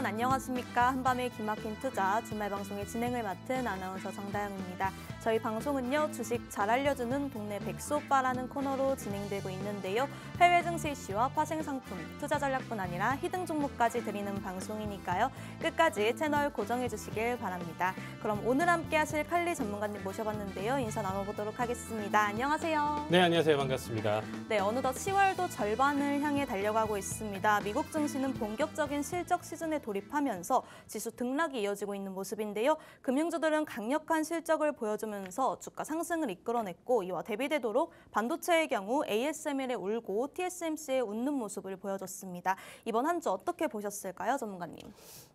여러분 안녕하십니까? 한밤의 기막힌 투자 주말 방송의 진행을 맡은 아나운서 정다영입니다. 저희 방송은요, 주식 잘 알려주는 동네 백수오빠라는 코너로 진행되고 있는데요. 해외 증시 이슈와 파생 상품, 투자 전략뿐 아니라 히든 종목까지 드리는 방송이니까요. 끝까지 채널 고정해 주시길 바랍니다. 그럼 오늘 함께 하실 칼리 전문가님 모셔봤는데요. 인사 나눠보도록 하겠습니다. 안녕하세요. 네, 안녕하세요. 반갑습니다. 네, 어느덧 10월도 절반을 향해 달려가고 있습니다. 미국 증시는 본격적인 실적 시즌에 돌입하면서 지수 등락이 이어지고 있는 모습인데요. 금융주들은 강력한 실적을 보여주면서 주가 상승을 이끌어냈고, 이와 대비되도록 반도체의 경우 ASML에 울고 TSMC에 웃는 모습을 보여줬습니다. 이번 한 주 어떻게 보셨을까요, 전문가님?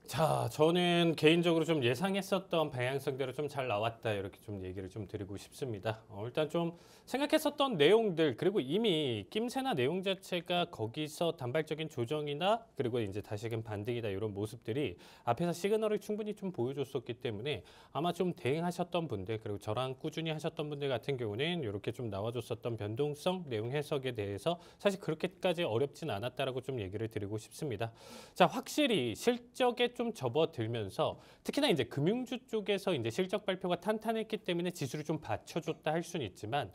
자, 저는 개인적으로 좀 예상했었던 방향성대로 좀 잘 나왔다, 이렇게 좀 얘기를 좀 드리고 싶습니다. 일단 좀 생각했었던 내용들, 그리고 이미 낌새나 내용 자체가 거기서 단발적인 조정이나 그리고 이제 다시금 반등이다, 이런 모습들이 앞에서 시그널을 충분히 좀 보여줬었기 때문에 아마 좀 대응하셨던 분들, 그리고 저랑 꾸준히 하셨던 분들 같은 경우는 이렇게 좀 나와줬었던 변동성 내용 해석에 대해서 사실 그렇게까지 어렵진 않았다라고 좀 얘기를 드리고 싶습니다. 자, 확실히 실적에 좀 접어들면서 특히나 이제 금융주 쪽에서 이제 실적 발표가 탄탄했기 때문에 지수를 좀 받쳐줬다 할 수는 있지만,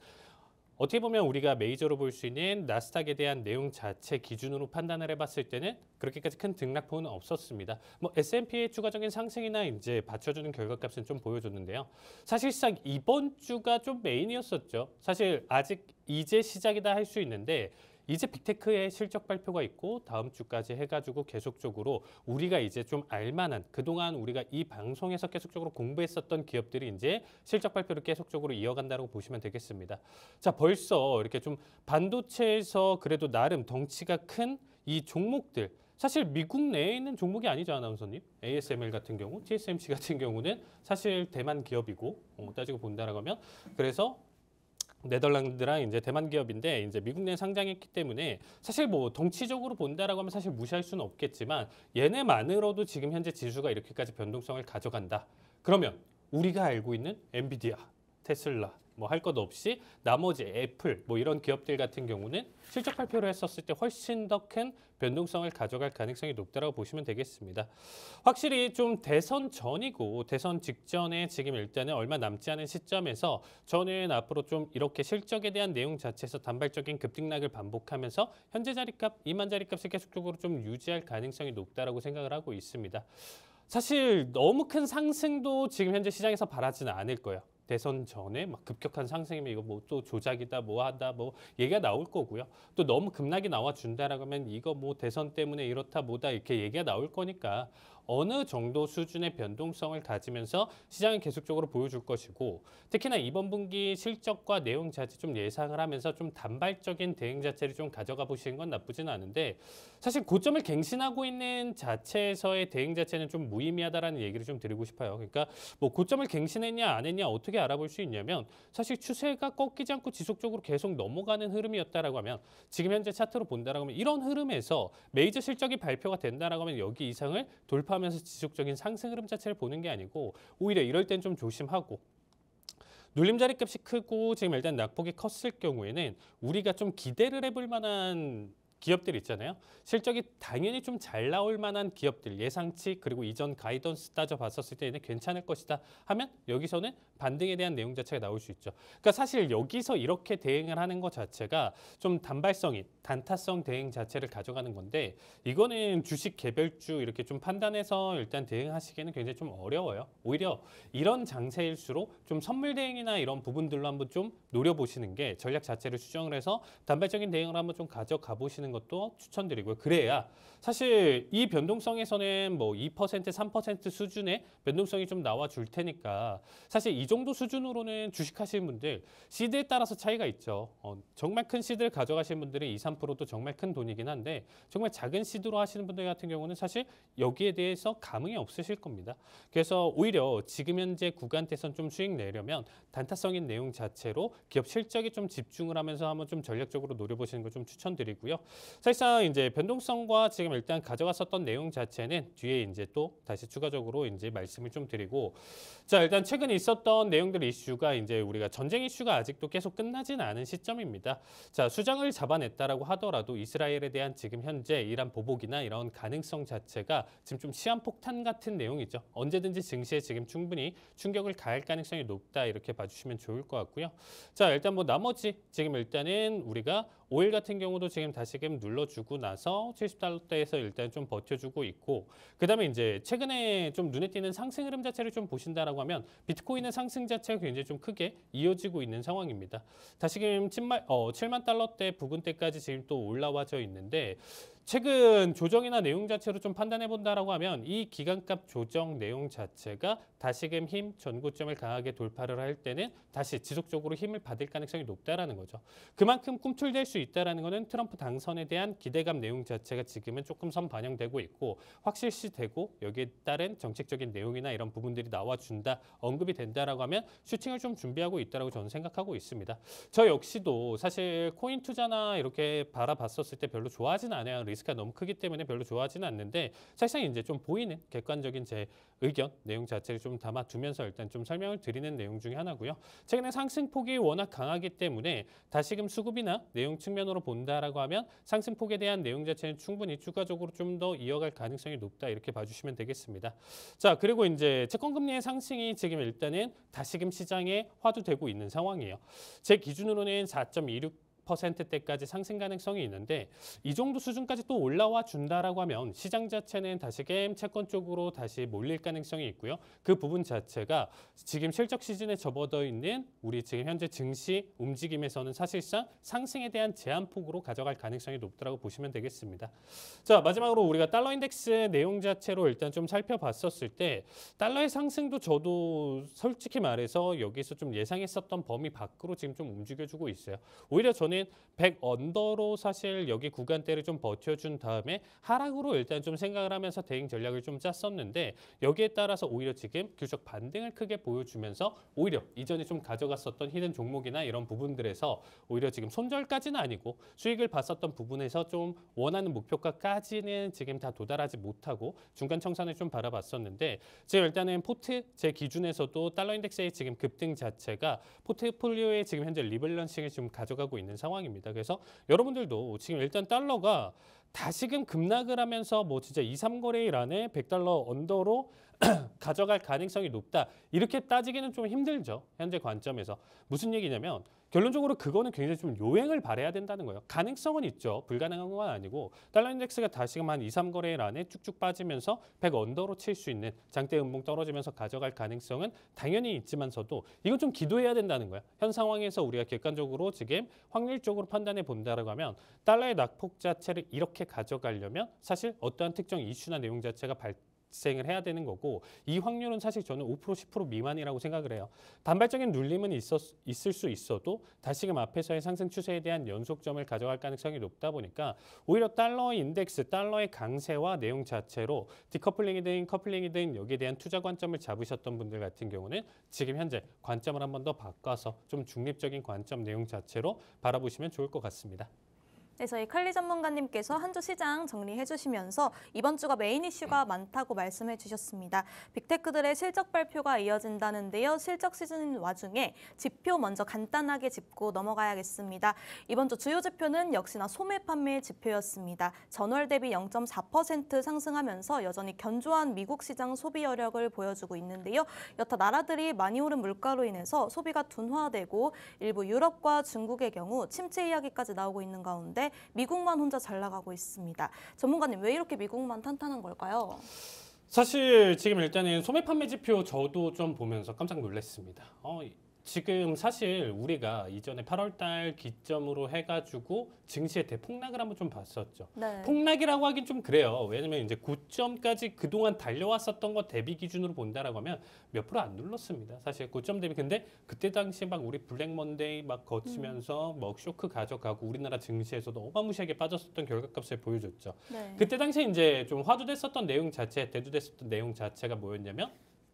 어떻게 보면 우리가 메이저로 볼 수 있는 나스닥에 대한 내용 자체 기준으로 판단을 해봤을 때는 그렇게까지 큰 등락폭은 없었습니다. 뭐 S&P의 추가적인 상승이나 이제 받쳐주는 결과값은 좀 보여줬는데요. 사실상 이번 주가 좀 메인이었었죠. 사실 아직 이제 시작이다 할 수 있는데, 이제 빅테크의 실적 발표가 있고 다음 주까지 해가지고 계속적으로 우리가 이제 좀 알만한, 그동안 우리가 이 방송에서 계속적으로 공부했었던 기업들이 이제 실적 발표를 계속적으로 이어간다고 보시면 되겠습니다. 자, 벌써 이렇게 좀 반도체에서 그래도 나름 덩치가 큰 이 종목들, 사실 미국 내에 있는 종목이 아니죠, 아나운서님. ASML 같은 경우, TSMC 같은 경우는 사실 대만 기업이고, 따지고 본다라고 하면, 그래서 네덜란드랑 이제 대만 기업인데 이제 미국 내에 상장했기 때문에 사실 뭐 덩치적으로 본다라고 하면 사실 무시할 수는 없겠지만, 얘네만으로도 지금 현재 지수가 이렇게까지 변동성을 가져간다. 그러면 우리가 알고 있는 엔비디아, 테슬라, 뭐 할 것 없이 나머지 애플, 뭐 이런 기업들 같은 경우는 실적 발표를 했었을 때 훨씬 더 큰 변동성을 가져갈 가능성이 높다고 보시면 되겠습니다. 확실히 좀 대선 전이고 대선 직전에 지금 일단은 얼마 남지 않은 시점에서 저는 앞으로 좀 이렇게 실적에 대한 내용 자체에서 단발적인 급등락을 반복하면서 현재 자리값, 이만 자리값을 계속적으로 좀 유지할 가능성이 높다고 생각을 하고 있습니다. 사실 너무 큰 상승도 지금 현재 시장에서 바라지는 않을 거예요. 대선 전에 막 급격한 상승이면 이거 뭐 또 조작이다, 뭐 하다, 뭐 얘기가 나올 거고요. 또 너무 급락이 나와준다라고 하면 이거 뭐 대선 때문에 이렇다 뭐다 이렇게 얘기가 나올 거니까 어느 정도 수준의 변동성을 가지면서 시장은 계속적으로 보여줄 것이고, 특히나 이번 분기 실적과 내용 자체 좀 예상을 하면서 좀 단발적인 대응 자체를 좀 가져가 보시는 건 나쁘지는 않은데, 사실 고점을 갱신하고 있는 자체에서의 대응 자체는 좀 무의미하다라는 얘기를 좀 드리고 싶어요. 그러니까 뭐 고점을 갱신했냐 안 했냐 어떻게 알아볼 수 있냐면, 사실 추세가 꺾이지 않고 지속적으로 계속 넘어가는 흐름이었다라고 하면, 지금 현재 차트로 본다라고 하면 이런 흐름에서 메이저 실적이 발표가 된다라고 하면 여기 이상을 돌파하면서 지속적인 상승 흐름 자체를 보는 게 아니고, 오히려 이럴 땐 좀 조심하고, 눌림자리 값이 크고 지금 일단 낙폭이 컸을 경우에는 우리가 좀 기대를 해볼 만한 기업들 있잖아요. 실적이 당연히 좀 잘 나올 만한 기업들, 예상치 그리고 이전 가이던스 따져봤었을 때는 괜찮을 것이다 하면 여기서는 반등에 대한 내용 자체가 나올 수 있죠. 그러니까 사실 여기서 이렇게 대응을 하는 것 자체가 좀 단발성인, 단타성 대응 자체를 가져가는 건데, 이거는 주식 개별주 이렇게 좀 판단해서 일단 대응하시기에는 굉장히 좀 어려워요. 오히려 이런 장세일수록 좀 선물 대응이나 이런 부분들로 한번 좀 노려보시는 게, 전략 자체를 수정을 해서 단발적인 대응을 한번 좀 가져가 보시는 것도 추천드리고요. 그래야 사실 이 변동성에서는 뭐 2%, 3% 수준의 변동성이 좀 나와 줄 테니까, 사실 이 정도 수준으로는 주식하시는 분들 시드에 따라서 차이가 있죠. 정말 큰 시드를 가져가시는 분들은 2, 3%도 정말 큰 돈이긴 한데, 정말 작은 시드로 하시는 분들 같은 경우는 사실 여기에 대해서 감흥이 없으실 겁니다. 그래서 오히려 지금 현재 구간대선 좀 수익 내려면 단타성인 내용 자체로 기업 실적에 좀 집중을 하면서 한번 좀 전략적으로 노려보시는 걸 좀 추천드리고요. 사실상 이제 변동성과 지금 일단 가져갔었던 내용 자체는 뒤에 이제 또 다시 추가적으로 이제 말씀을 좀 드리고, 자 일단 최근 있었던 내용들 이슈가 이제 우리가 전쟁 이슈가 아직도 계속 끝나진 않은 시점입니다. 자 수장을 잡아냈다라고 하더라도 이스라엘에 대한 지금 현재 이란 보복이나 이런 가능성 자체가 지금 좀 시한폭탄 같은 내용이죠. 언제든지 증시에 지금 충분히 충격을 가할 가능성이 높다 이렇게 봐주시면 좋을 것 같고요. 자 일단 뭐 나머지 지금 일단은 우리가 오일 같은 경우도 지금 다시금 눌러주고 나서 70달러대에서 일단 좀 버텨주고 있고, 그다음에 이제 최근에 좀 눈에 띄는 상승 흐름 자체를 좀 보신다라고 하면 비트코인의 상승 자체가 굉장히 좀 크게 이어지고 있는 상황입니다. 다시금 7만 달러대 부근대까지 지금 또 올라와져 있는데, 최근 조정이나 내용 자체로 좀 판단해 본다라고 하면 이 기간값 조정 내용 자체가 다시금 힘 전고점을 강하게 돌파를 할 때는 다시 지속적으로 힘을 받을 가능성이 높다라는 거죠. 그만큼 꿈틀댈 수 있다라는 거는 트럼프 당선에 대한 기대감 내용 자체가 지금은 조금 선 반영되고 있고 확실시되고, 여기에 따른 정책적인 내용이나 이런 부분들이 나와준다, 언급이 된다라고 하면 슈팅을 좀 준비하고 있다라고 저는 생각하고 있습니다. 저 역시도 사실 코인 투자나 이렇게 바라봤었을 때 별로 좋아하진 않아요. 리스크가 너무 크기 때문에 별로 좋아하지는 않는데, 사실상 이제 좀 보이는 객관적인 제 의견 내용 자체를 좀 담아두면서 일단 좀 설명을 드리는 내용 중에 하나고요. 최근에 상승폭이 워낙 강하기 때문에 다시금 수급이나 내용 측면으로 본다라고 하면 상승폭에 대한 내용 자체는 충분히 추가적으로 좀 더 이어갈 가능성이 높다 이렇게 봐주시면 되겠습니다. 자 그리고 이제 채권금리의 상승이 지금 일단은 다시금 시장에 화두되고 있는 상황이에요. 제 기준으로는 4.26%대까지 상승 가능성이 있는데, 이 정도 수준까지 또 올라와 준다라고 하면 시장 자체는 다시금 채권 쪽으로 다시 몰릴 가능성이 있고요. 그 부분 자체가 지금 실적 시즌에 접어들어 있는 우리 지금 현재 증시 움직임에서는 사실상 상승에 대한 제한폭으로 가져갈 가능성이 높다고 보시면 되겠습니다. 자 마지막으로 우리가 달러 인덱스 내용 자체로 일단 좀 살펴봤었을 때, 달러의 상승도 저도 솔직히 말해서 여기서 좀 예상했었던 범위 밖으로 지금 좀 움직여주고 있어요. 오히려 저는 100 언더로 사실 여기 구간대를 좀 버텨준 다음에 하락으로 일단 좀 생각을 하면서 대응 전략을 좀 짰었는데, 여기에 따라서 오히려 지금 균적 반등을 크게 보여주면서 오히려 이전에 좀 가져갔었던 히든 종목이나 이런 부분들에서 오히려 지금 손절까지는 아니고 수익을 봤었던 부분에서 좀 원하는 목표가까지는 지금 다 도달하지 못하고 중간 청산을 좀 바라봤었는데, 지금 일단은 포트 제 기준에서도 달러 인덱스의 지금 급등 자체가 포트폴리오에 지금 현재 리밸런싱을 좀 가져가고 있는 상황입니다. 그래서 여러분들도 지금 일단 달러가 다시금 급락을 하면서 뭐 진짜 2, 3거래일 안에 100달러 언더로 가져갈 가능성이 높다, 이렇게 따지기는 좀 힘들죠. 현재 관점에서. 무슨 얘기냐면 결론적으로 그거는 굉장히 좀 요행을 발휘해야 된다는 거예요. 가능성은 있죠. 불가능한 건 아니고, 달러 인덱스가 다시금 한 2, 3거래일 안에 쭉쭉 빠지면서 100 언더로 칠 수 있는 장대 음봉 떨어지면서 가져갈 가능성은 당연히 있지만서도 이건 좀 기도해야 된다는 거예요. 현 상황에서 우리가 객관적으로 지금 확률적으로 판단해 본다라고 하면 달러의 낙폭 자체를 이렇게 가져가려면 사실 어떠한 특정 이슈나 내용 자체가 발생을 해야 되는 거고, 이 확률은 사실 저는 5% 10% 미만이라고 생각을 해요. 단발적인 눌림은 있을 수 있어도 다시금 앞에서의 상승 추세에 대한 연속점을 가져갈 가능성이 높다 보니까 오히려 달러 인덱스, 달러의 강세와 내용 자체로 디커플링이든 커플링이든 여기에 대한 투자 관점을 잡으셨던 분들 같은 경우는 지금 현재 관점을 한 번 더 바꿔서 좀 중립적인 관점 내용 자체로 바라보시면 좋을 것 같습니다. 네, 저희 칼리 전문가님께서 한 주 시장 정리해 주시면서 이번 주가 메인 이슈가 많다고 말씀해 주셨습니다. 빅테크들의 실적 발표가 이어진다는데요. 실적 시즌 와중에 지표 먼저 간단하게 짚고 넘어가야겠습니다. 이번 주 주요 지표는 역시나 소매 판매 지표였습니다. 전월 대비 0.4% 상승하면서 여전히 견조한 미국 시장 소비 여력을 보여주고 있는데요. 여타 나라들이 많이 오른 물가로 인해서 소비가 둔화되고 일부 유럽과 중국의 경우 침체 이야기까지 나오고 있는 가운데 미국만 혼자 잘 나가고 있습니다. 전문가님, 왜 이렇게 미국만 탄탄한 걸까요? 사실 지금 일단은 소매 판매 지표 저도 좀 보면서 깜짝 놀랐습니다. 지금 사실 우리가 이전에 8월 달 기점으로 해가지고 증시의 대폭락을 한번 좀 봤었죠. 네. 폭락이라고 하긴 좀 그래요. 왜냐면 이제 고점까지 그동안 달려왔었던 거 대비 기준으로 본다라고 하면 몇 프로 안 눌렀습니다. 사실 고점 대비. 근데 그때 당시에 막 우리 블랙 먼데이 막 거치면서 뭐 쇼크 가져가고 우리나라 증시에서도 어마무시하게 빠졌었던 결과값을 보여줬죠. 네. 그때 당시에 이제 좀 화두됐었던 내용 자체, 대두됐었던 내용 자체가 뭐였냐면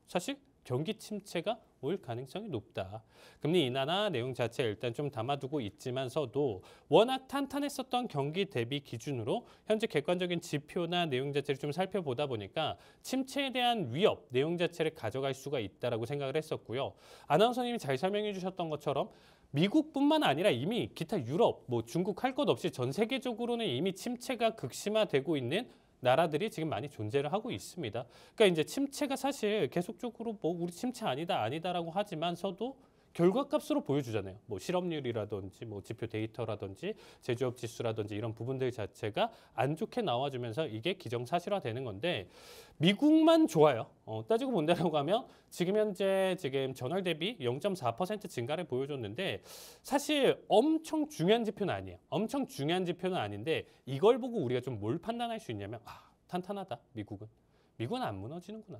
사실 경기 침체가 올 가능성이 높다. 금리 인하나 내용 자체 일단 좀 담아두고 있지만서도 워낙 탄탄했었던 경기 대비 기준으로 현재 객관적인 지표나 내용 자체를 좀 살펴보다 보니까 침체에 대한 위협, 내용 자체를 가져갈 수가 있다라고 생각을 했었고요. 아나운서님이 잘 설명해 주셨던 것처럼 미국뿐만 아니라 이미 기타 유럽, 뭐 중국 할 것 없이 전 세계적으로는 이미 침체가 극심화되고 있는 나라들이 지금 많이 존재를 하고 있습니다. 그러니까 이제 침체가 사실 계속적으로 뭐 우리 침체 아니다라고 하지만서도 결과값으로 보여주잖아요. 뭐 실업률이라든지 뭐 지표 데이터라든지 제조업 지수라든지 이런 부분들 자체가 안 좋게 나와주면서 이게 기정사실화되는 건데 미국만 좋아요. 따지고 본다라고 하면 지금 현재 지금 전월 대비 0.4% 증가를 보여줬는데 사실 엄청 중요한 지표는 아니에요. 엄청 중요한 지표는 아닌데 이걸 보고 우리가 좀 뭘 판단할 수 있냐면 탄탄하다 미국은 안 무너지는구나.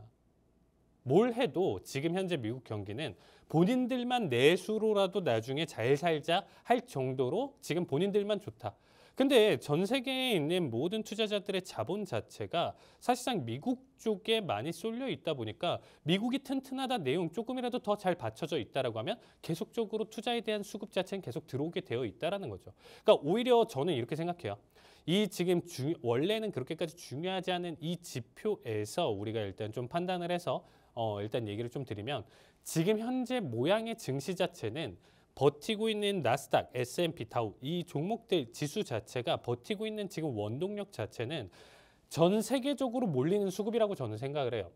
뭘 해도 지금 현재 미국 경기는 본인들만 내수로라도 나중에 잘 살자 할 정도로 지금 본인들만 좋다. 근데 전 세계에 있는 모든 투자자들의 자본 자체가 사실상 미국 쪽에 많이 쏠려 있다 보니까 미국이 튼튼하다 내용 조금이라도 더 잘 받쳐져 있다라고 하면 계속적으로 투자에 대한 수급 자체는 계속 들어오게 되어 있다라는 거죠. 그러니까 오히려 저는 이렇게 생각해요. 이 지금 원래는 그렇게까지 중요하지 않은 이 지표에서 우리가 일단 좀 판단을 해서 일단 얘기를 좀 드리면 지금 현재 모양의 증시 자체는 버티고 있는 나스닥, S&P, 다우 이 종목들 지수 자체가 버티고 있는 지금 원동력 자체는 전 세계적으로 몰리는 수급이라고 저는 생각을 해요.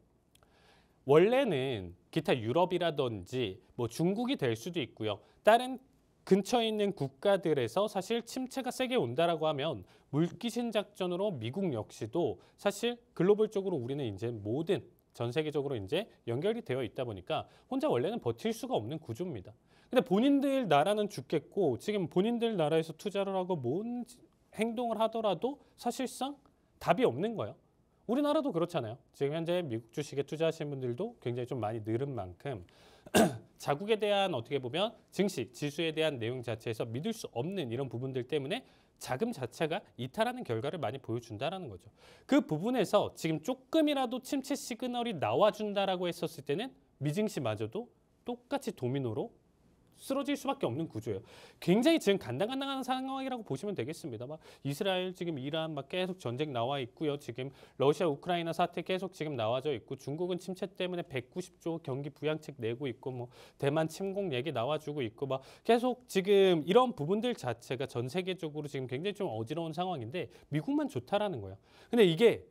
원래는 기타 유럽이라든지 뭐 중국이 될 수도 있고요. 다른 근처에 있는 국가들에서 사실 침체가 세게 온다라고 하면 물귀신 작전으로 미국 역시도 사실 글로벌적으로 우리는 이제 모든 전 세계적으로 이제 연결이 되어 있다 보니까 혼자 원래는 버틸 수가 없는 구조입니다. 근데 본인들 나라는 죽겠고 지금 본인들 나라에서 투자를 하고 뭔 행동을 하더라도 사실상 답이 없는 거예요. 우리나라도 그렇잖아요. 지금 현재 미국 주식에 투자하시는 분들도 굉장히 좀 많이 늘은 만큼 자국에 대한 어떻게 보면 증시, 지수에 대한 내용 자체에서 믿을 수 없는 이런 부분들 때문에 자금 자체가 이탈하는 결과를 많이 보여준다라는 거죠. 그 부분에서 지금 조금이라도 침체 시그널이 나와준다라고 했었을 때는 미증시마저도 똑같이 도미노로 쓰러질 수밖에 없는 구조예요. 굉장히 지금 간당간당한 상황이라고 보시면 되겠습니다. 막 이스라엘 지금 이란 막 계속 전쟁 나와 있고요. 지금 러시아 우크라이나 사태 계속 지금 나와져 있고 중국은 침체 때문에 190조 경기 부양책 내고 있고 뭐 대만 침공 얘기 나와주고 있고 막 계속 지금 이런 부분들 자체가 전 세계적으로 지금 굉장히 좀 어지러운 상황인데 미국만 좋다라는 거예요. 근데 이게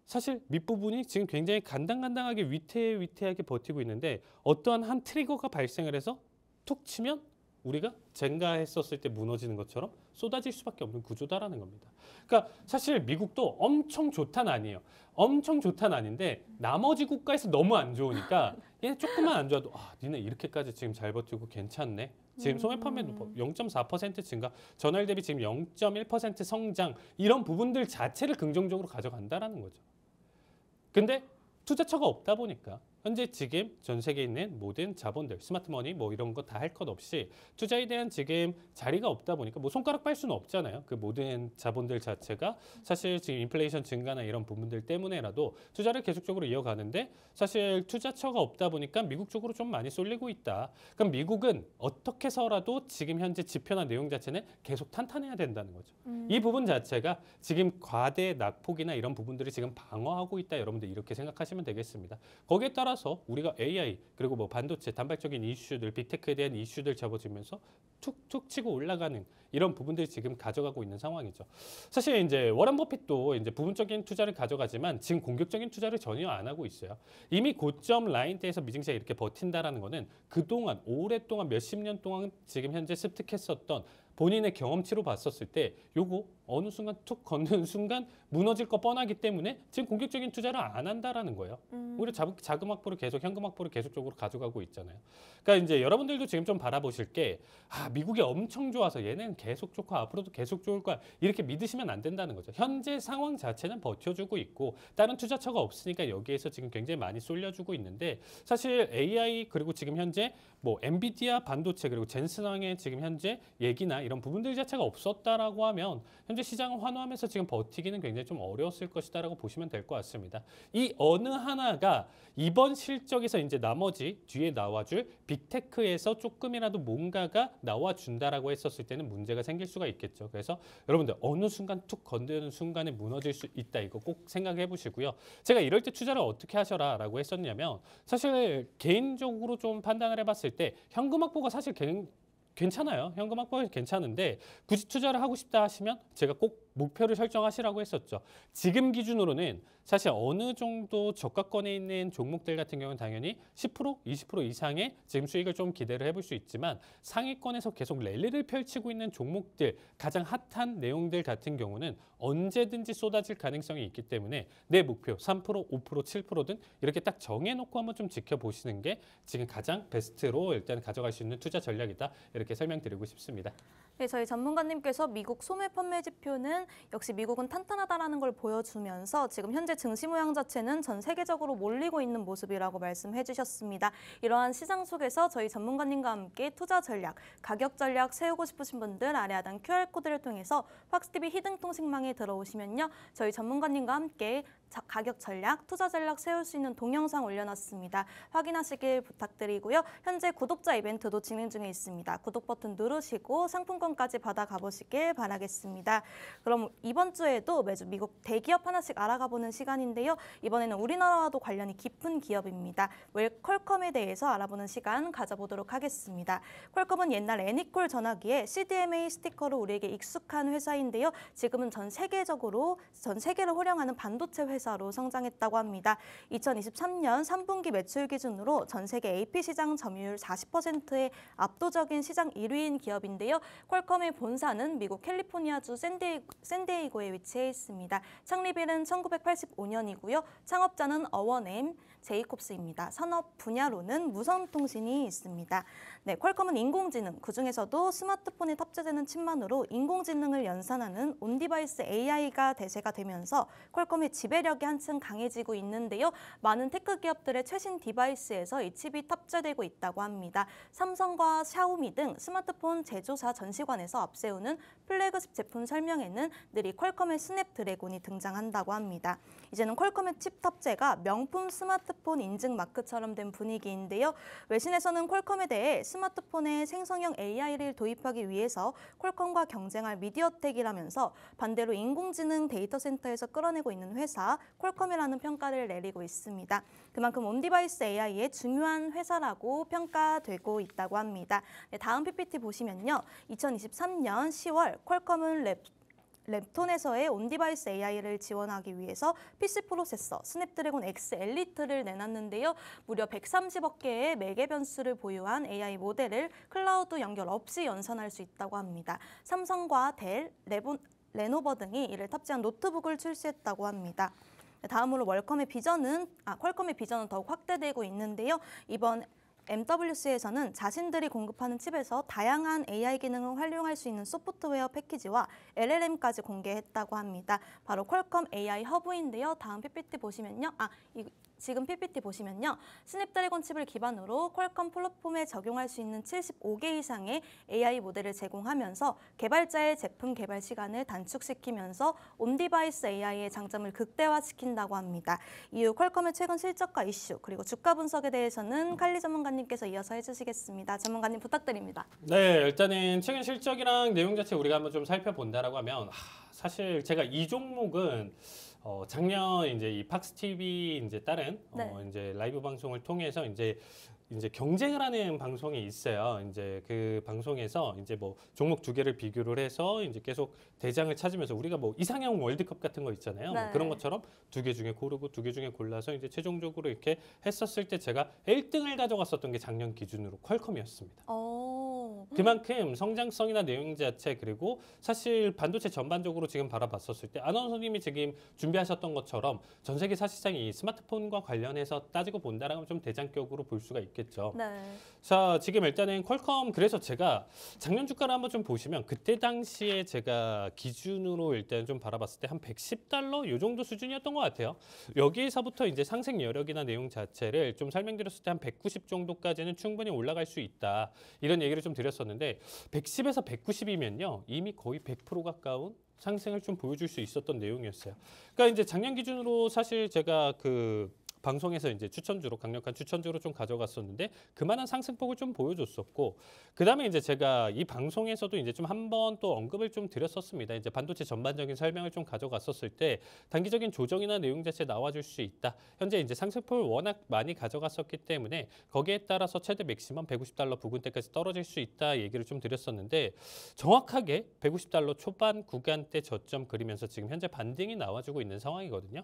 사실 밑부분이 지금 굉장히 간당간당하게 위태하게 버티고 있는데 어떠한 한 트리거가 발생을 해서 툭 치면 우리가 젠가했었을 때 무너지는 것처럼 쏟아질 수밖에 없는 구조다라는 겁니다. 그러니까 사실 미국도 엄청 좋다는 아니에요. 엄청 좋다는 아닌데 나머지 국가에서 너무 안 좋으니까 얘 조금만 안 좋아도 니네 이렇게까지 지금 잘 버티고 괜찮네. 지금 소매 판매도 0.4% 증가, 전월 대비 지금 0.1% 성장 이런 부분들 자체를 긍정적으로 가져간다라는 거죠. 근데 투자처가 없다 보니까 현재 지금 전 세계에 있는 모든 자본들, 스마트머니 뭐 이런 거 다 할 것 없이 투자에 대한 지금 자리가 없다 보니까 뭐 손가락 빨 수는 없잖아요. 그 모든 자본들 자체가 사실 지금 인플레이션 증가나 이런 부분들 때문에라도 투자를 계속적으로 이어가는데 사실 투자처가 없다 보니까 미국 쪽으로 좀 많이 쏠리고 있다. 그럼 미국은 어떻게 해서라도 지금 현재 지표나 내용 자체는 계속 탄탄해야 된다는 거죠. 이 부분 자체가 지금 과대 낙폭이나 이런 부분들이 지금 방어하고 있다. 여러분들 이렇게 생각하시면 되겠습니다. 거기에 따라서 우리가 AI 그리고 뭐 반도체, 단발적인 이슈들, 빅테크에 대한 이슈들 접어지면서 툭툭 치고 올라가는 이런 부분들이 지금 가져가고 있는 상황이죠. 사실 이제 워런 버핏도 이제 부분적인 투자를 가져가지만 지금 공격적인 투자를 전혀 안 하고 있어요. 이미 고점 라인대에서 미증시가 이렇게 버틴다라는 거는 그동안 오랫동안 몇십 년 동안 지금 현재 습득했었던 본인의 경험치로 봤었을 때 요거 어느 순간 툭 걷는 순간 무너질 거 뻔하기 때문에 지금 공격적인 투자를 안 한다라는 거예요. 오히려 자금 확보를 계속 현금 확보를 계속적으로 가져가고 있잖아요. 그러니까 이제 여러분들도 지금 좀 바라보실 게 미국이 엄청 좋아서 얘는 계속 좋고 앞으로도 계속 좋을 거야 이렇게 믿으시면 안 된다는 거죠. 현재 상황 자체는 버텨주고 있고 다른 투자처가 없으니까 여기에서 지금 굉장히 많이 쏠려주고 있는데 사실 AI 그리고 지금 현재 뭐 엔비디아 반도체 그리고 젠슨왕의 지금 현재 얘기나 상승이나 이런 부분들 자체가 없었다라고 하면 현재 시장을 환호하면서 지금 버티기는 굉장히 좀 어려웠을 것이다라고 보시면 될 것 같습니다. 이 어느 하나가 이번 실적에서 이제 나머지 뒤에 나와줄 빅테크에서 조금이라도 뭔가가 나와준다라고 했었을 때는 문제가 생길 수가 있겠죠. 그래서 여러분들 어느 순간 툭 건드는 순간에 무너질 수 있다. 이거 꼭 생각해 보시고요. 제가 이럴 때 투자를 어떻게 하셔라라고 했었냐면 사실 개인적으로 좀 판단을 해봤을 때 현금 확보가 사실 괜찮아요. 현금 확보가 괜찮은데 굳이 투자를 하고 싶다 하시면 제가 꼭 목표를 설정하시라고 했었죠. 지금 기준으로는 사실 어느 정도 저가권에 있는 종목들 같은 경우는 당연히 10%, 20% 이상의 지금 수익을 좀 기대를 해볼 수 있지만 상위권에서 계속 랠리를 펼치고 있는 종목들, 가장 핫한 내용들 같은 경우는 언제든지 쏟아질 가능성이 있기 때문에 내 목표 3%, 5%, 7%든 이렇게 딱 정해놓고 한번 좀 지켜보시는 게 지금 가장 베스트로 일단 가져갈 수 있는 투자 전략이다. 이렇게 설명드리고 싶습니다. 네, 저희 전문가님께서 미국 소매 판매 지표는 역시 미국은 탄탄하다라는 걸 보여주면서 지금 현재 증시 모양 자체는 전 세계적으로 몰리고 있는 모습이라고 말씀해 주셨습니다. 이러한 시장 속에서 저희 전문가님과 함께 투자 전략, 가격 전략 세우고 싶으신 분들 아래 하단 QR코드를 통해서 팍스TV 히든통신망에 들어오시면요. 저희 전문가님과 함께 가격 전략, 투자 전략 세울 수 있는 동영상 올려놨습니다. 확인하시길 부탁드리고요. 현재 구독자 이벤트도 진행 중에 있습니다. 구독 버튼 누르시고 상품권까지 받아 가보시길 바라겠습니다. 그럼 이번 주에도 매주 미국 대기업 하나씩 알아가보는 시간인데요. 이번에는 우리나라와도 관련이 깊은 기업입니다. 퀄컴에 대해서 알아보는 시간 가져보도록 하겠습니다. 퀄컴은 옛날 애니콜 전화기에 CDMA 스티커로 우리에게 익숙한 회사인데요. 지금은 전 세계를 호령하는 반도체 회사로 성장했다고 합니다. 2023년 3분기 매출 기준으로 전 세계 AP 시장 점유율 40%의 압도적인 시장 1위인 기업인데요. 퀄컴의 본사는 미국 캘리포니아주 샌디에이고에 위치해 있습니다. 창립일은 1985년이고요. 창업자는 어원 제이콥스입니다. 산업 분야로는 무선통신이 있습니다. 네, 퀄컴은 인공지능, 그중에서도 스마트폰에 탑재되는 칩만으로 인공지능을 연산하는 온디바이스 AI가 대세가 되면서 퀄컴의 지배력이 한층 강해지고 있는데요. 많은 테크 기업들의 최신 디바이스에서 이 칩이 탑재되고 있다고 합니다. 삼성과 샤오미 등 스마트폰 제조사 전시관에서 앞세우는 플래그십 제품 설명에는 늘 이 퀄컴의 스냅드래곤이 등장한다고 합니다. 이제는 퀄컴의 칩 탑재가 명품 스마트폰 인증 마크처럼 된 분위기인데요. 외신에서는 퀄컴에 대해 스마트폰에 생성형 AI를 도입하기 위해서 퀄컴과 경쟁할 미디어텍이라면서 반대로 인공지능 데이터 센터에서 끌어내고 있는 회사 퀄컴이라는 평가를 내리고 있습니다. 그만큼 온디바이스 AI의 중요한 회사라고 평가되고 있다고 합니다. 네, 다음 PPT 보시면요. 2023년 10월 퀄컴은 랩톤에서의 온디바이스 AI를 지원하기 위해서 PC 프로세서 스냅드래곤 X 엘리트를 내놨는데요. 무려 130억 개의 매개 변수를 보유한 AI 모델을 클라우드 연결 없이 연산할 수 있다고 합니다. 삼성과 델, 레노버 등이 이를 탑재한 노트북을 출시했다고 합니다. 다음으로 퀄컴의 비전은 더욱 확대되고 있는데요. 이번 MWC에서는 자신들이 공급하는 칩에서 다양한 AI 기능을 활용할 수 있는 소프트웨어 패키지와 LLM까지 공개했다고 합니다. 바로 퀄컴 AI 허브인데요. 다음 PPT 보시면요. 지금 PPT 보시면요. 스냅드래곤 칩을 기반으로 퀄컴 플랫폼에 적용할 수 있는 75개 이상의 AI 모델을 제공하면서 개발자의 제품 개발 시간을 단축시키면서 온디바이스 AI의 장점을 극대화시킨다고 합니다. 이후 퀄컴의 최근 실적과 이슈 그리고 주가 분석에 대해서는 칼리 전문가님께서 이어서 해주시겠습니다. 전문가님 부탁드립니다. 네, 일단은 최근 실적이랑 내용 자체 우리가 한번 좀 살펴본다라고 하면 사실 제가 이 종목은 작년 이제 이 팍스TV 이제 다른 이제 라이브 방송을 통해서 이제 경쟁을 하는 방송이 있어요. 이제 그 방송에서 이제 뭐 종목 두 개를 비교를 해서 이제 계속 대장을 찾으면서 우리가 뭐 이상형 월드컵 같은 거 있잖아요. 네. 뭐 그런 것처럼 두 개 중에 고르고 두 개 중에 골라서 이제 최종적으로 이렇게 했었을 때 제가 1등을 가져갔었던 게 작년 기준으로 퀄컴이었습니다. 그만큼 성장성이나 내용 자체 그리고 사실 반도체 전반적으로 지금 바라봤었을 때 아나운서님이 지금 준비하셨던 것처럼 전 세계 사실상이 이 스마트폰과 관련해서 따지고 본다라면 좀 대장격으로 볼 수가 있겠죠. 네. 자, 지금 일단은 퀄컴 그래서 제가 작년 주가를 한번 좀 보시면 그때 당시에 제가 기준으로 일단 좀 바라봤을 때 한 110달러 요 정도 수준이었던 것 같아요. 여기에서부터 이제 상승 여력이나 내용 자체를 좀 설명드렸을 때 한 190 정도까지는 충분히 올라갈 수 있다. 이런 얘기를 좀 드렸었는데 드렸었는데 110에서 190이면요. 이미 거의 100% 가까운 상승을 좀 보여줄 수 있었던 내용이었어요. 그러니까 이제 작년 기준으로 사실 제가 그 방송에서 이제 추천주로 강력한 추천주로 좀 가져갔었는데 그만한 상승폭을 좀 보여줬었고 그다음에 이제 제가 이 방송에서도 이제 좀 한 번 또 언급을 좀 드렸었습니다. 이제 반도체 전반적인 설명을 좀 가져갔었을 때 단기적인 조정이나 내용 자체 나와줄 수 있다. 현재 이제 상승폭을 워낙 많이 가져갔었기 때문에 거기에 따라서 최대 맥시멈 150달러 부근대까지 떨어질 수 있다 얘기를 좀 드렸었는데 정확하게 150달러 초반 구간대 저점 그리면서 지금 현재 반등이 나와주고 있는 상황이거든요.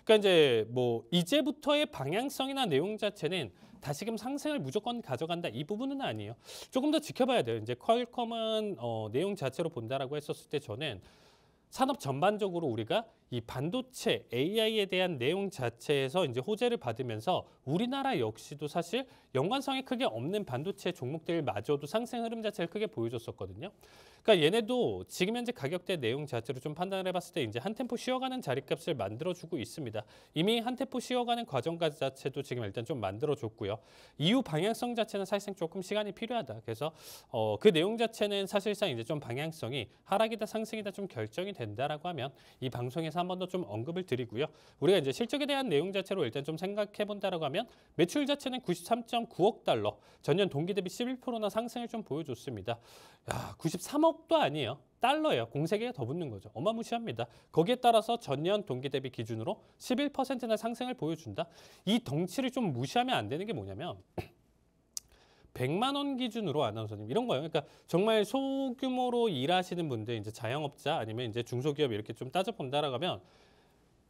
그러니까 이제 뭐 이제부터의 방향성이나 내용 자체는 다시금 상승을 무조건 가져간다 이 부분은 아니에요. 조금 더 지켜봐야 돼요. 이제 퀄컴은 내용 자체로 본다라고 했었을 때 저는 산업 전반적으로 우리가 이 반도체 AI에 대한 내용 자체에서 이제 호재를 받으면서 우리나라 역시도 사실 연관성이 크게 없는 반도체 종목들마저도 상승 흐름 자체를 크게 보여줬었거든요. 그러니까 얘네도 지금 현재 가격대 내용 자체로 좀 판단을 해봤을 때 이제 한 템포 쉬어가는 자리값을 만들어주고 있습니다. 이미 한 템포 쉬어가는 과정 자체도 지금 일단 좀 만들어줬고요. 이후 방향성 자체는 사실상 조금 시간이 필요하다. 그래서 그 내용 자체는 사실상 이제 좀 방향성이 하락이다 상승이다 좀 결정이 된다라고 하면 이 방송에서 한 번 더 좀 언급을 드리고요. 우리가 이제 실적에 대한 내용 자체로 일단 좀 생각해 본다라고 하면 매출 자체는 93.9억 달러, 전년 동기 대비 11%나 상승을 좀 보여줬습니다. 야, 93억도 아니에요. 달러예요. 공세계가 더 붙는 거죠. 어마무시합니다. 거기에 따라서 전년 동기 대비 기준으로 11%나 상승을 보여준다. 이 덩치를 좀 무시하면 안 되는 게 뭐냐면 100만 원 기준으로 아나운서님 이런 거예요. 그러니까 정말 소규모로 일하시는 분들 이제 자영업자 아니면 이제 중소기업 이렇게 좀 따져 본다라고 하면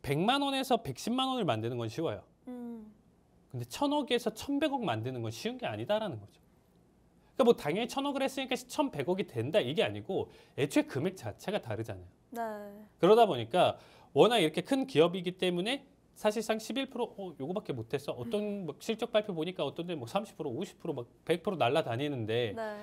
100만 원에서 110만 원을 만드는 건 쉬워요. 근데 1000억에서 1100억 만드는 건 쉬운 게 아니다라는 거죠. 그러니까 뭐 당연히 1000억을 했으니까 1100억이 된다 이게 아니고 애초에 금액 자체가 다르잖아요. 네. 그러다 보니까 워낙 이렇게 큰 기업이기 때문에 사실상 11% 요거밖에 못했어. 어떤 뭐 실적 발표 보니까 어떤 데뭐 30%, 50%, 막 100% 날라다니는데 네.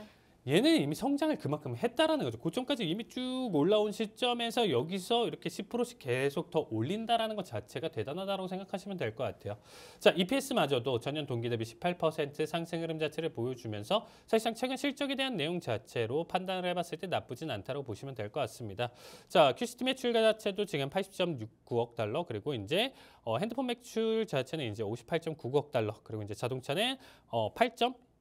얘는 이미 성장을 그만큼 했다라는 거죠. 고점까지 이미 쭉 올라온 시점에서 여기서 이렇게 10%씩 계속 더 올린다라는 것 자체가 대단하다고 생각하시면 될 것 같아요. 자, EPS마저도 전년 동기 대비 18% 상승 흐름 자체를 보여주면서 사실상 최근 실적에 대한 내용 자체로 판단을 해봤을 때 나쁘진 않다고 보시면 될 것 같습니다. 자, QCT 매출 자체도 지금 80.69억 달러 그리고 이제 핸드폰 매출 자체는 이제 58.9억 달러 그리고 이제 자동차는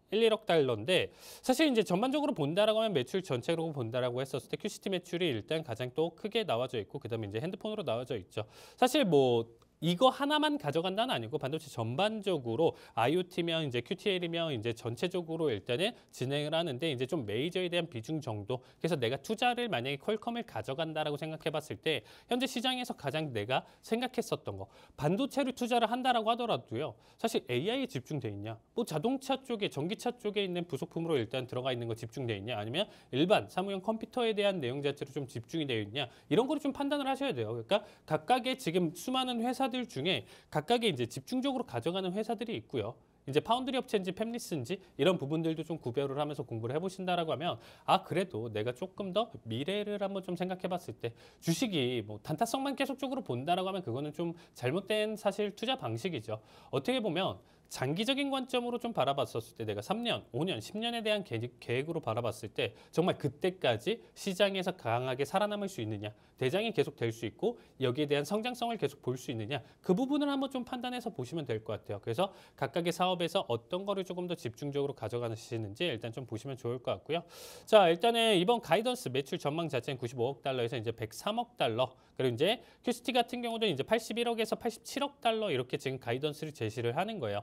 1억 달러인데 사실 이제 전반적으로 본다라고 하면 매출 전체로 본다라고 했었을 때 QCT 매출이 일단 가장 또 크게 나와져 있고 그다음에 이제 핸드폰으로 나와져 있죠. 사실 뭐 이거 하나만 가져간다는 아니고 반도체 전반적으로 IoT면 이제 QTL이면 이제 전체적으로 일단은 진행을 하는데 이제 좀 메이저에 대한 비중 정도. 그래서 내가 투자를 만약에 퀄컴을 가져간다라고 생각해봤을 때 현재 시장에서 가장 내가 생각했었던 거 반도체를 투자를 한다라고 하더라도요. 사실 AI에 집중돼 있냐? 뭐 자동차 쪽에 전기차 쪽에 있는 부속품으로 일단 들어가 있는 거 집중돼 있냐? 아니면 일반 사무용 컴퓨터에 대한 내용 자체로 좀 집중이 되어 있냐? 이런 거를 좀 판단을 하셔야 돼요. 그러니까 각각의 지금 수많은 회사들 중에 각각의 이제 집중적으로 가져가는 회사들이 있고요. 이제 파운드리 업체인지 팹리스인지 이런 부분들도 좀 구별을 하면서 공부를 해보신다라고 하면 아 그래도 내가 조금 더 미래를 한번 좀 생각해봤을 때 주식이 뭐 단타성만 계속적으로 본다라고 하면 그거는 좀 잘못된 사실 투자 방식이죠. 어떻게 보면 장기적인 관점으로 좀 바라봤었을 때 내가 3년, 5년, 10년에 대한 계획으로 바라봤을 때 정말 그때까지 시장에서 강하게 살아남을 수 있느냐 대장이 계속 될 수 있고 여기에 대한 성장성을 계속 볼 수 있느냐 그 부분을 한번 좀 판단해서 보시면 될 것 같아요. 그래서 각각의 사업에서 어떤 거를 조금 더 집중적으로 가져가시는지 일단 좀 보시면 좋을 것 같고요. 자 일단은 이번 가이던스 매출 전망 자체는 95억 달러에서 이제 103억 달러 그리고 이제 QCT 같은 경우도 이제 81억에서 87억 달러 이렇게 지금 가이던스를 제시를 하는 거예요.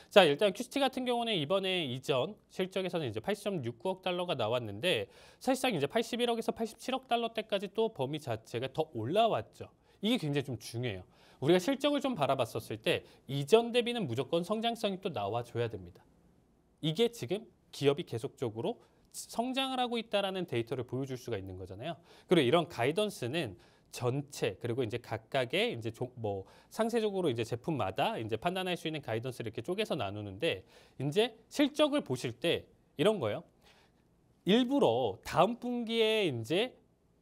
자 일단 QCT 같은 경우는 이번에 이전 실적에서는 이제 80.69억 달러가 나왔는데 사실상 이제 81억에서 87억 달러대까지 또 범위 자체가 더 올라왔죠. 이게 굉장히 좀 중요해요. 우리가 실적을 좀 바라봤었을 때 이전 대비는 무조건 성장성이 또 나와줘야 됩니다. 이게 지금 기업이 계속적으로 성장을 하고 있다라는 데이터를 보여줄 수가 있는 거잖아요. 그리고 이런 가이던스는 전체 그리고 이제 각각의 이제 뭐 상세적으로 이제 제품마다 이제 판단할 수 있는 가이던스를 이렇게 쪼개서 나누는데 이제 실적을 보실 때 이런 거예요. 일부러 다음 분기에 이제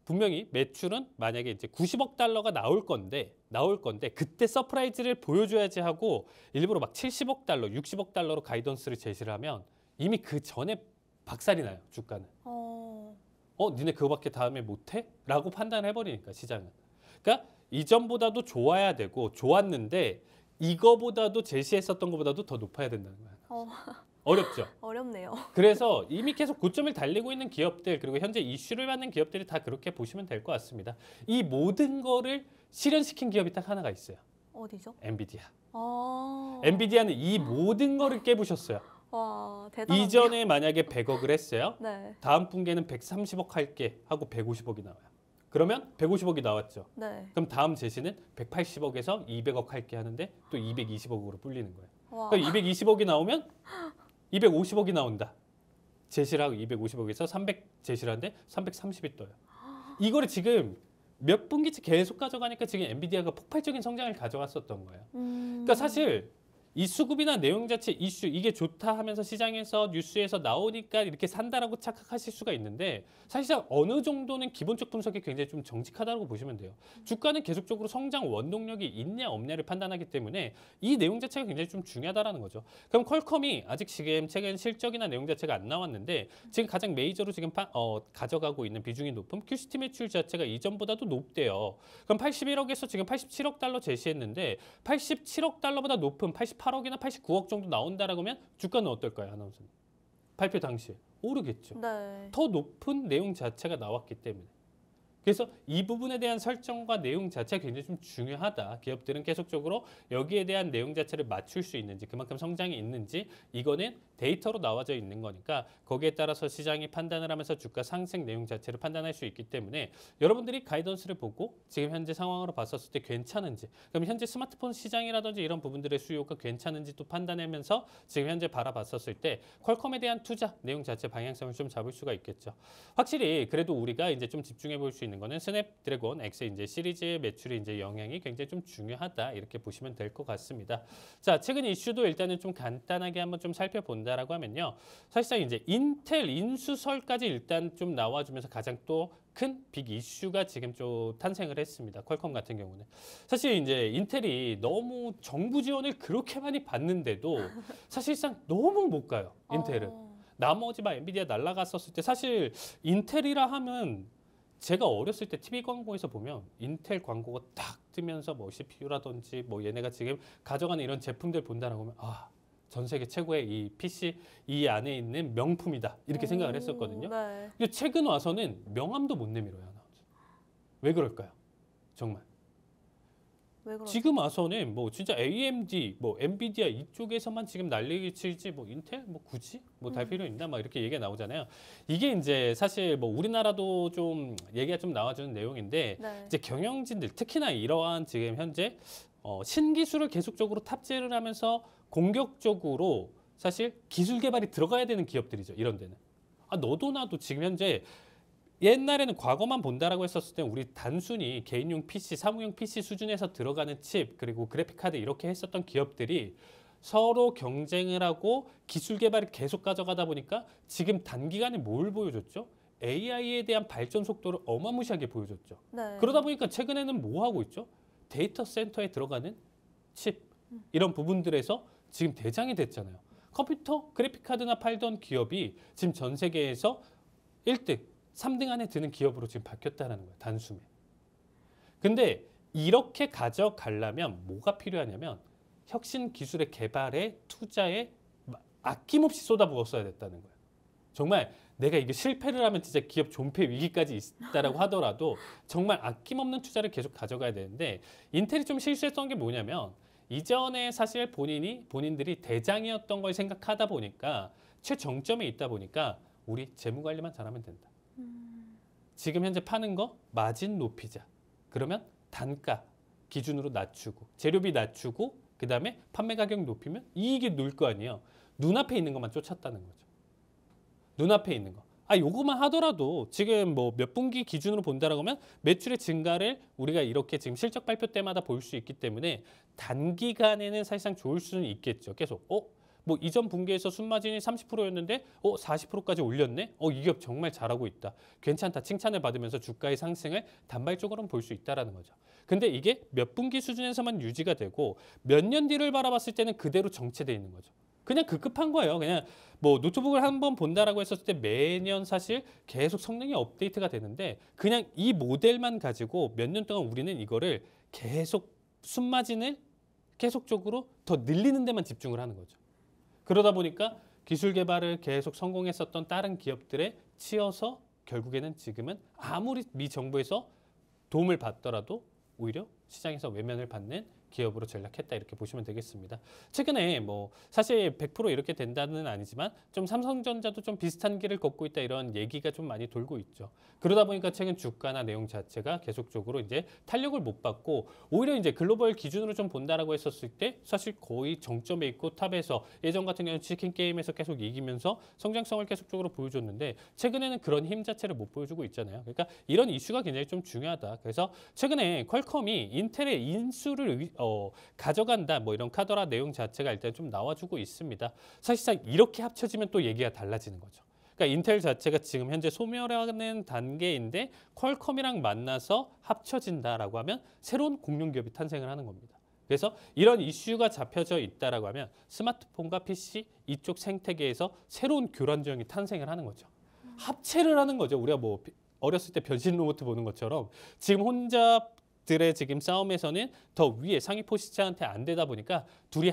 분명히 매출은 만약에 이제 90억 달러가 나올 건데 그때 서프라이즈를 보여줘야지 하고 일부러 막 70억 달러, 60억 달러로 가이던스를 제시를 하면 이미 그 전에 박살이 나요. 주가는. 니네 그거밖에 다음에 못해? 라고 판단해버리니까 시장은. 그러니까 이전보다도 좋아야 되고 좋았는데 이거보다도 제시했었던 것보다도 더 높아야 된다는 거야. 어렵죠? 어렵네요. 그래서 이미 계속 고점을 달리고 있는 기업들 그리고 현재 이슈를 받는 기업들이 다 그렇게 보시면 될 것 같습니다. 이 모든 거를 실현시킨 기업이 딱 하나가 있어요. 어디죠? 엔비디아. 아. 엔비디아는 이 모든 거를 깨부셨어요. 와, 대단하네요. 이전에 만약에 100억을 했어요. 네. 다음 분기에는 130억 할게 하고 150억이 나와요. 그러면 150억이 나왔죠. 네. 그럼 다음 제시는 180억에서 200억 할게 하는데 또 220억으로 불리는 거예요. 와. 그러니까 220억이 나오면 250억이 나온다. 제시를 하고 250억에서 300 제시를 하는데 330이 떠요. 이거를 지금 몇 분기째 계속 가져가니까 지금 엔비디아가 폭발적인 성장을 가져갔었던 거예요. 그러니까 사실 이 수급이나 내용 자체 이슈 이게 좋다 하면서 시장에서 뉴스에서 나오니까 이렇게 산다라고 착각하실 수가 있는데 사실상 어느 정도는 기본적 분석이 굉장히 좀 정직하다고 보시면 돼요. 주가는 계속적으로 성장 원동력이 있냐 없냐를 판단하기 때문에 이 내용 자체가 굉장히 좀 중요하다라는 거죠. 그럼 퀄컴이 아직 지금 최근 실적이나 내용 자체가 안 나왔는데 지금 가장 메이저로 지금 가져가고 있는 비중이 높은 QCT 매출 자체가 이전보다도 높대요. 그럼 81억에서 지금 87억 달러 제시했는데 87억 달러보다 높은 88억이나 89억 정도 나온다라고 하면 주가는 어떨까요, 아나운서님? 발표 당시에 오르겠죠. 네. 더 높은 내용 자체가 나왔기 때문에. 그래서 이 부분에 대한 설정과 내용 자체가 굉장히 좀 중요하다. 기업들은 계속적으로 여기에 대한 내용 자체를 맞출 수 있는지 그만큼 성장이 있는지 이거는 데이터로 나와져 있는 거니까 거기에 따라서 시장이 판단을 하면서 주가 상승 내용 자체를 판단할 수 있기 때문에 여러분들이 가이던스를 보고 지금 현재 상황으로 봤었을 때 괜찮은지 그럼 현재 스마트폰 시장이라든지 이런 부분들의 수요가 괜찮은지 또 판단하면서 지금 현재 바라봤었을 때 퀄컴에 대한 투자 내용 자체 방향성을 좀 잡을 수가 있겠죠. 확실히 그래도 우리가 이제 좀 집중해 볼 수 있는 거는 스냅드래곤 X 이제 시리즈의 매출이 이제 영향이 굉장히 좀 중요하다 이렇게 보시면 될 것 같습니다. 자, 최근 이슈도 일단은 좀 간단하게 한번 좀 살펴본다라고 하면요. 사실상 이제 인텔 인수설까지 일단 좀 나와주면서 가장 또 큰 빅 이슈가 지금 좀 탄생을 했습니다. 퀄컴 같은 경우는 사실 이제 인텔이 너무 정부 지원을 그렇게 많이 받는데도 사실상 너무 못 가요. 인텔은 나머지 막 엔비디아 날라갔었을 때 사실 인텔이라 하면 제가 어렸을 때 TV 광고에서 보면 인텔 광고가 딱 뜨면서 뭐 CPU라든지 뭐 얘네가 지금 가져가는 이런 제품들 본다라고 하면 전 세계 최고의 이 PC 이 안에 있는 명품이다 이렇게 생각을 했었거든요. 네. 근데 최근 와서는 명함도 못 내밀어요. 왜 그럴까요? 정말. 왜 그러죠? 지금 와서는 뭐 진짜 AMD, 뭐 엔비디아 이쪽에서만 지금 난리를 치지 뭐 인텔 뭐 굳이 뭐 달 필요 있나 막 이렇게 얘기가 나오잖아요. 이게 이제 사실 뭐 우리나라도 좀 얘기가 좀 나와주는 내용인데 네. 이제 경영진들 특히나 이러한 지금 현재 신기술을 계속적으로 탑재를 하면서 공격적으로 사실 기술 개발이 들어가야 되는 기업들이죠. 이런 데는. 너도 나도 지금 현재 옛날에는 과거만 본다라고 했었을 때 우리 단순히 개인용 PC, 사무용 PC 수준에서 들어가는 칩 그리고 그래픽 카드 이렇게 했었던 기업들이 서로 경쟁을 하고 기술 개발을 계속 가져가다 보니까 지금 단기간에 뭘 보여줬죠? AI에 대한 발전 속도를 어마무시하게 보여줬죠. 네. 그러다 보니까 최근에는 뭐 하고 있죠? 데이터 센터에 들어가는 칩 이런 부분들에서 지금 대장이 됐잖아요. 컴퓨터 그래픽 카드나 팔던 기업이 지금 전 세계에서 1등 3등 안에 드는 기업으로 지금 바뀌었다는 거예요. 단숨에. 근데 이렇게 가져가려면 뭐가 필요하냐면 혁신 기술의 개발에 투자에 아낌없이 쏟아부었어야 됐다는 거예요. 정말 내가 이게 실패를 하면 진짜 기업 존폐 위기까지 있다라고 하더라도 정말 아낌없는 투자를 계속 가져가야 되는데 인텔이 좀 실수했던 게 뭐냐면 이전에 사실 본인들이 대장이었던 걸 생각하다 보니까 최정점에 있다 보니까 우리 재무 관리만 잘하면 된다. 지금 현재 파는 거 마진 높이자. 그러면 단가 기준으로 낮추고 재료비 낮추고 그다음에 판매 가격 높이면 이익이 늘 거 아니에요. 눈앞에 있는 것만 쫓았다는 거죠. 눈앞에 있는 거. 요거만 하더라도 지금 뭐 몇 분기 기준으로 본다라고 하면 매출의 증가를 우리가 이렇게 지금 실적 발표 때마다 볼 수 있기 때문에 단기간에는 사실상 좋을 수는 있겠죠. 계속 뭐 이전 분기에서 순마진이 30%였는데 40%까지 올렸네. 이 기업 정말 잘하고 있다. 괜찮다. 칭찬을 받으면서 주가의 상승을 단발적으로는 볼 수 있다라는 거죠. 근데 이게 몇 분기 수준에서만 유지가 되고 몇 년 뒤를 바라봤을 때는 그대로 정체돼 있는 거죠. 그냥 급급한 거예요. 그냥 뭐 노트북을 한번 본다라고 했었을 때 매년 사실 계속 성능이 업데이트가 되는데 그냥 이 모델만 가지고 몇 년 동안 우리는 이거를 계속 숨마진을 계속적으로 더 늘리는 데만 집중을 하는 거죠. 그러다 보니까 기술 개발을 계속 성공했었던 다른 기업들에 치여서 결국에는 지금은 아무리 미 정부에서 도움을 받더라도 오히려 시장에서 외면을 받는 기업으로 전락했다 이렇게 보시면 되겠습니다. 최근에 뭐 사실 100% 이렇게 된다는 아니지만 좀 삼성전자도 좀 비슷한 길을 걷고 있다 이런 얘기가 좀 많이 돌고 있죠. 그러다 보니까 최근 주가나 내용 자체가 계속적으로 이제 탄력을 못 받고 오히려 이제 글로벌 기준으로 좀 본다라고 했었을 때 사실 거의 정점에 있고 탑에서 예전 같은 경우는 치킨 게임에서 계속 이기면서 성장성을 계속적으로 보여줬는데 최근에는 그런 힘 자체를 못 보여주고 있잖아요. 그러니까 이런 이슈가 굉장히 좀 중요하다. 그래서 최근에 퀄컴이 인텔의 인수를 가져간다 뭐 이런 카더라 내용 자체가 일단 좀 나와주고 있습니다. 사실상 이렇게 합쳐지면 또 얘기가 달라지는 거죠. 그러니까 인텔 자체가 지금 현재 소멸하는 단계인데 퀄컴이랑 만나서 합쳐진다라고 하면 새로운 공룡 기업이 탄생을 하는 겁니다. 그래서 이런 이슈가 잡혀져 있다라고 하면 스마트폰과 PC 이쪽 생태계에서 새로운 교란정이 탄생을 하는 거죠. 합체를 하는 거죠. 우리가 뭐 어렸을 때 변신 로봇 보는 것처럼 지금 혼자 들의 지금 싸움에서는 더 위에 상위 포시자한테 안 되다 보니까 둘이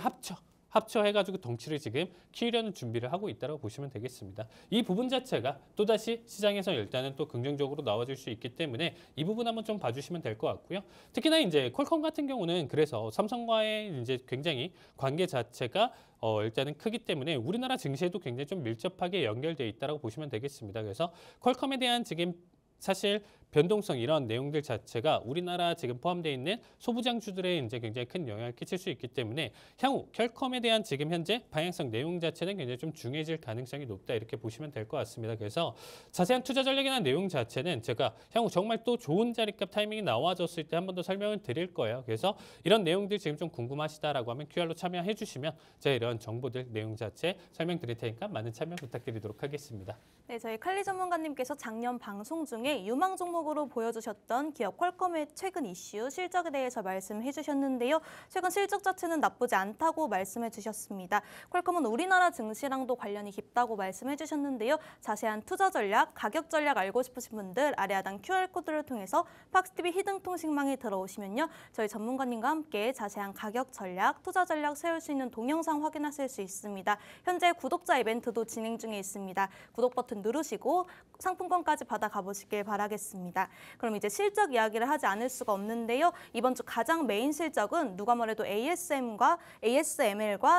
합쳐해가지고 덩치를 지금 키우려는 준비를 하고 있다고 보시면 되겠습니다. 이 부분 자체가 또다시 시장에서 일단은 또 긍정적으로 나와줄 수 있기 때문에 이 부분 한번 좀 봐주시면 될 것 같고요. 특히나 이제 퀄컴 같은 경우는 그래서 삼성과의 이제 굉장히 관계 자체가 일단은 크기 때문에 우리나라 증시에도 굉장히 좀 밀접하게 연결되어 있다고 보시면 되겠습니다. 그래서 퀄컴에 대한 지금 사실 변동성 이런 내용들 자체가 우리나라 지금 포함되어 있는 소부장주들에 이제 굉장히 큰 영향을 끼칠 수 있기 때문에 향후 퀄컴에 대한 지금 현재 방향성 내용 자체는 굉장히 좀 중요해질 가능성이 높다 이렇게 보시면 될 것 같습니다. 그래서 자세한 투자 전략이나 내용 자체는 제가 향후 정말 또 좋은 자리값 타이밍이 나와줬을 때 한 번 더 설명을 드릴 거예요. 그래서 이런 내용들 지금 좀 궁금하시다라고 하면 QR로 참여해 주시면 제가 이런 정보들 내용 자체 설명드릴 테니까 많은 참여 부탁드리도록 하겠습니다. 네, 저희 칼리 전문가님께서 작년 방송 중에 유망 종목으로 보여주셨던 기업 퀄컴의 최근 이슈 실적에 대해서 말씀해 주셨는데요. 최근 실적 자체는 나쁘지 않다고 말씀해 주셨습니다. 퀄컴은 우리나라 증시랑도 관련이 깊다고 말씀해 주셨는데요. 자세한 투자 전략, 가격 전략 알고 싶으신 분들 아래 하단 QR코드를 통해서 팍스TV 히든 통신망에 들어오시면요. 저희 전문가님과 함께 자세한 가격 전략, 투자 전략 세울 수 있는 동영상 확인하실 수 있습니다. 현재 구독자 이벤트도 진행 중에 있습니다. 구독 버튼 누르시고 상품권까지 받아가 보시길 바라겠습니다. 그럼 이제 실적 이야기를 하지 않을 수가 없는데요. 이번 주 가장 메인 실적은 누가 뭐래도 ASML과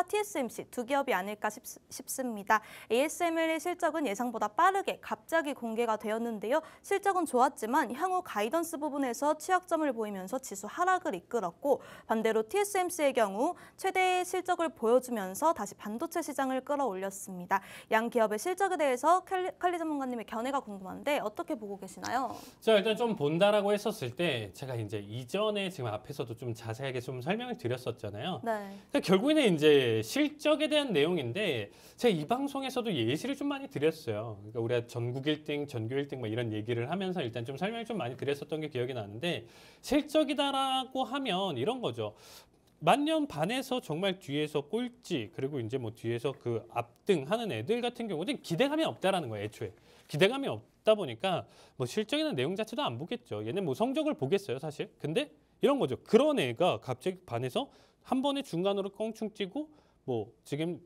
TSMC 두 기업이 아닐까 싶습니다. ASML의 실적은 예상보다 빠르게 갑자기 공개가 되었는데요. 실적은 좋았지만 향후 가이던스 부분에서 취약점을 보이면서 지수 하락을 이끌었고 반대로 TSMC의 경우 최대의 실적을 보여주면서 다시 반도체 시장을 끌어올렸습니다. 양 기업의 실적에 대해서 칼리 전문가님의 견해가 궁금한데 어떻게 보고 계시나요? 자, 일단 좀 본다라고 했었을 때 제가 이제 이전에 지금 앞에서도 좀 자세하게 좀 설명을 드렸었잖아요. 네. 그러니까 결국에는 이제 실적에 대한 내용인데 제가 이 방송에서도 예시를 좀 많이 드렸어요. 그러니까 우리가 전국 1등, 전교 1등 막 이런 얘기를 하면서 일단 좀 설명을 좀 많이 드렸었던 게 기억이 나는데 실적이다라고 하면 이런 거죠. 만년 반에서 정말 뒤에서 꼴찌 그리고 이제 뭐 뒤에서 그 압등하는 애들 같은 경우는 기대감이 없다라는 거예요. 애초에 기대감이 없다 보니까 뭐 실적이나 내용 자체도 안 보겠죠. 얘네 뭐 성적을 보겠어요, 사실. 근데 이런 거죠. 그런 애가 갑자기 반에서 한 번에 중간으로 껑충 뛰고 뭐 지금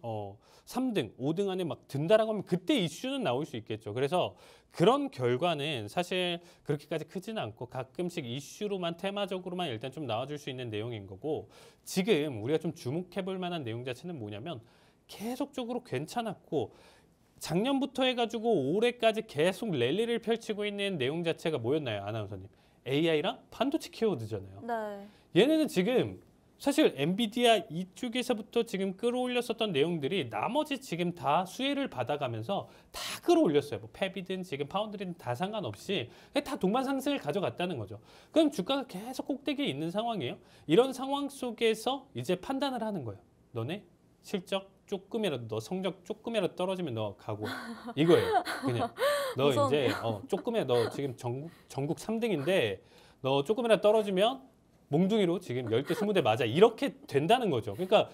3등, 5등 안에 막 든다라고 하면 그때 이슈는 나올 수 있겠죠. 그래서 그런 결과는 사실 그렇게까지 크지는 않고 가끔씩 이슈로만 테마적으로만 일단 좀 나와줄 수 있는 내용인 거고 지금 우리가 좀 주목해 볼 만한 내용 자체는 뭐냐면 계속적으로 괜찮았고 작년부터 해가지고 올해까지 계속 랠리를 펼치고 있는 내용 자체가 뭐였나요, 아나운서님? AI랑 반도체 키워드잖아요. 네. 얘네는 지금 사실 엔비디아 이쪽에서부터 지금 끌어올렸었던 내용들이 나머지 지금 다 수혜를 받아가면서 다 끌어올렸어요. 뭐 팹이든 지금 파운드리든 다 상관없이 다 동반 상승을 가져갔다는 거죠. 그럼 주가가 계속 꼭대기에 있는 상황이에요. 이런 상황 속에서 이제 판단을 하는 거예요. 너네 실적 조금이라도 너 성적 조금이라도 떨어지면 너 가고 이거예요. 그냥 너 이제 조금이라도 너 지금 전국 3등인데 너 조금이라도 떨어지면 몽둥이로 지금 10대 20대 맞아 이렇게 된다는 거죠. 그러니까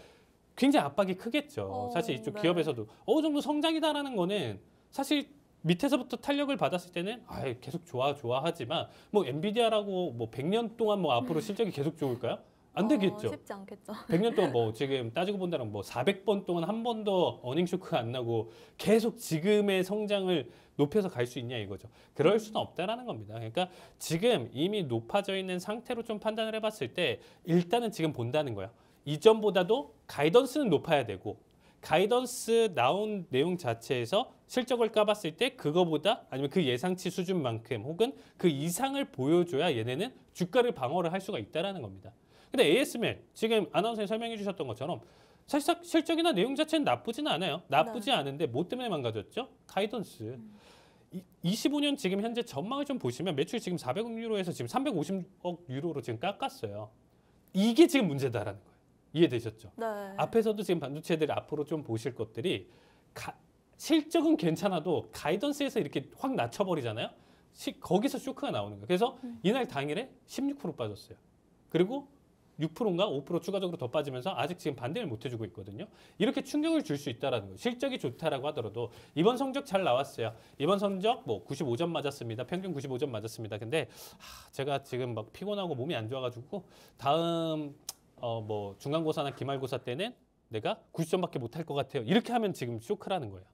굉장히 압박이 크겠죠. 사실 이쪽 네. 기업에서도 어느 정도 성장이다라는 거는 사실 밑에서부터 탄력을 받았을 때는 계속 좋아하지만 뭐 엔비디아라고 뭐 100년 동안 뭐 앞으로 실적이 계속 좋을까요? 안 되겠죠. 쉽지 않겠죠. 100년 동안 뭐 지금 따지고 본다면 뭐 400번 동안 한 번도 어닝 쇼크가 안 나고 계속 지금의 성장을 높여서 갈 수 있냐 이거죠. 그럴 수는 없다라는 겁니다. 그러니까 지금 이미 높아져 있는 상태로 좀 판단을 해봤을 때 일단은 지금 본다는 거예요. 이전보다도 가이던스는 높아야 되고 가이던스 나온 내용 자체에서 실적을 까봤을 때 그거보다 아니면 그 예상치 수준만큼 혹은 그 이상을 보여줘야 얘네는 주가를 방어를 할 수가 있다라는 겁니다. 근데 ASML 지금 아나운서님 설명해 주셨던 것처럼 사실상 실적이나 내용 자체는 나쁘지는 않아요. 나쁘지 않은데 뭐 때문에 망가졌죠? 가이던스. 25년 지금 현재 전망을 좀 보시면 매출 지금 400억 유로에서 지금 350억 유로로 지금 깎았어요. 이게 지금 문제다라는 거예요. 이해되셨죠? 네. 앞에서도 지금 반도체들이 앞으로 좀 보실 것들이 실적은 괜찮아도 가이던스에서 이렇게 확 낮춰버리잖아요. 거기서 쇼크가 나오는 거예요. 그래서 이날 당일에 16% 빠졌어요. 그리고 6%인가 5% 추가적으로 더 빠지면서 아직 지금 반등을 못 해주고 있거든요. 이렇게 충격을 줄 수 있다라는 거예요. 실적이 좋다라고 하더라도 이번 성적 잘 나왔어요. 이번 성적 뭐 95점 맞았습니다. 평균 95점 맞았습니다. 근데 제가 지금 막 피곤하고 몸이 안 좋아가지고 다음 뭐 중간고사나 기말고사 때는 내가 90점밖에 못할 것 같아요. 이렇게 하면 지금 쇼크라는 거예요.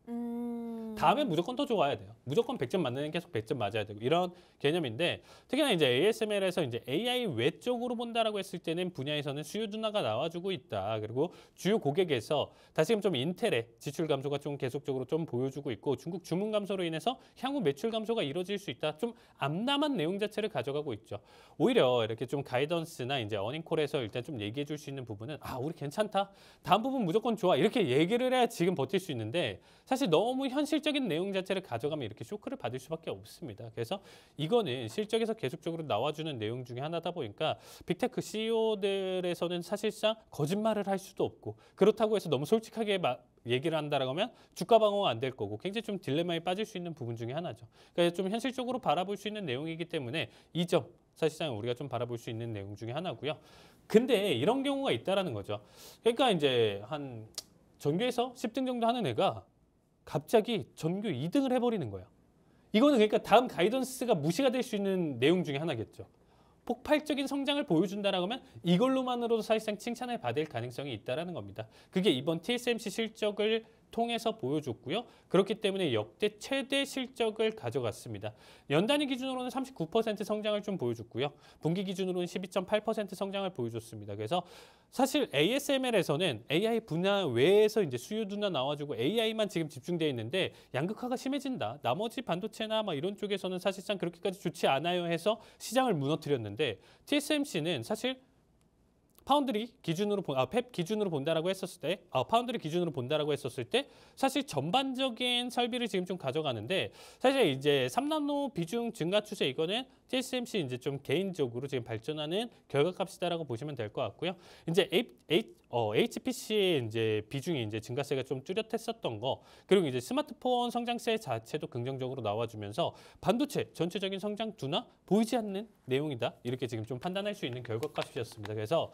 다음에 무조건 더 좋아야 돼요. 무조건 100점 맞는 애는 계속 100점 맞아야 되고 이런 개념인데 특히나 이제 ASML에서 이제 AI 외적으로 본다라고 했을 때는 분야에서는 수요 둔화가 나와주고 있다. 그리고 주요 고객에서 다시금 좀 인텔의 지출 감소가 좀 계속적으로 좀 보여주고 있고 중국 주문 감소로 인해서 향후 매출 감소가 이뤄질 수 있다. 좀 암담한 내용 자체를 가져가고 있죠. 오히려 이렇게 좀 가이던스나 이제 어닝콜에서 일단 좀 얘기해 줄 수 있는 부분은 우리 괜찮다. 다음 부분 무조건 좋아. 이렇게 얘기를 해야 지금 버틸 수 있는데 사실 너무 현실적인 내용 자체를 가져가면 이렇게 쇼크를 받을 수밖에 없습니다. 그래서 이거는 실적에서 계속적으로 나와주는 내용 중에 하나다 보니까 빅테크 CEO들에서는 사실상 거짓말을 할 수도 없고 그렇다고 해서 너무 솔직하게 얘기를 한다라고 하면 주가 방어가 안 될 거고 굉장히 좀 딜레마에 빠질 수 있는 부분 중에 하나죠. 그러니까 좀 현실적으로 바라볼 수 있는 내용이기 때문에 이 점 사실상 우리가 좀 바라볼 수 있는 내용 중에 하나고요. 근데 이런 경우가 있다라는 거죠. 그러니까 이제 한 전교에서 10등 정도 하는 애가 갑자기 전교 2등을 해버리는 거예요. 이거는 그러니까 다음 가이던스가 무시가 될 수 있는 내용 중에 하나겠죠. 폭발적인 성장을 보여준다라고 하면 이걸로만으로도 사실상 칭찬을 받을 가능성이 있다라는 겁니다. 그게 이번 TSMC 실적을 통해서 보여줬고요. 그렇기 때문에 역대 최대 실적을 가져갔습니다. 연단위 기준으로는 39% 성장을 좀 보여줬고요. 분기 기준으로는 12.8% 성장을 보여줬습니다. 그래서 사실 ASML에서는 AI 분야 외에서 이제 수요 둔화 나와주고 AI만 지금 집중되어 있는데 양극화가 심해진다. 나머지 반도체나 막 이런 쪽에서는 사실상 그렇게까지 좋지 않아요 해서 시장을 무너뜨렸는데 TSMC는 사실 파운드리 기준으로 펩 기준으로 본다라고 했었을 때, 파운드리 기준으로 본다라고 했었을 때 사실 전반적인 설비를 지금 좀 가져가는데 사실 이제 3나노 비중 증가 추세 이거는 TSMC 이제 좀 개인적으로 지금 발전하는 결과값이다라고 보시면 될 것 같고요. 이제 HPC의 이제 비중이 이제 증가세가 좀 뚜렷했었던 거 그리고 이제 스마트폰 성장세 자체도 긍정적으로 나와주면서 반도체 전체적인 성장 둔화 보이지 않는 내용이다 이렇게 지금 좀 판단할 수 있는 결과값이었습니다. 그래서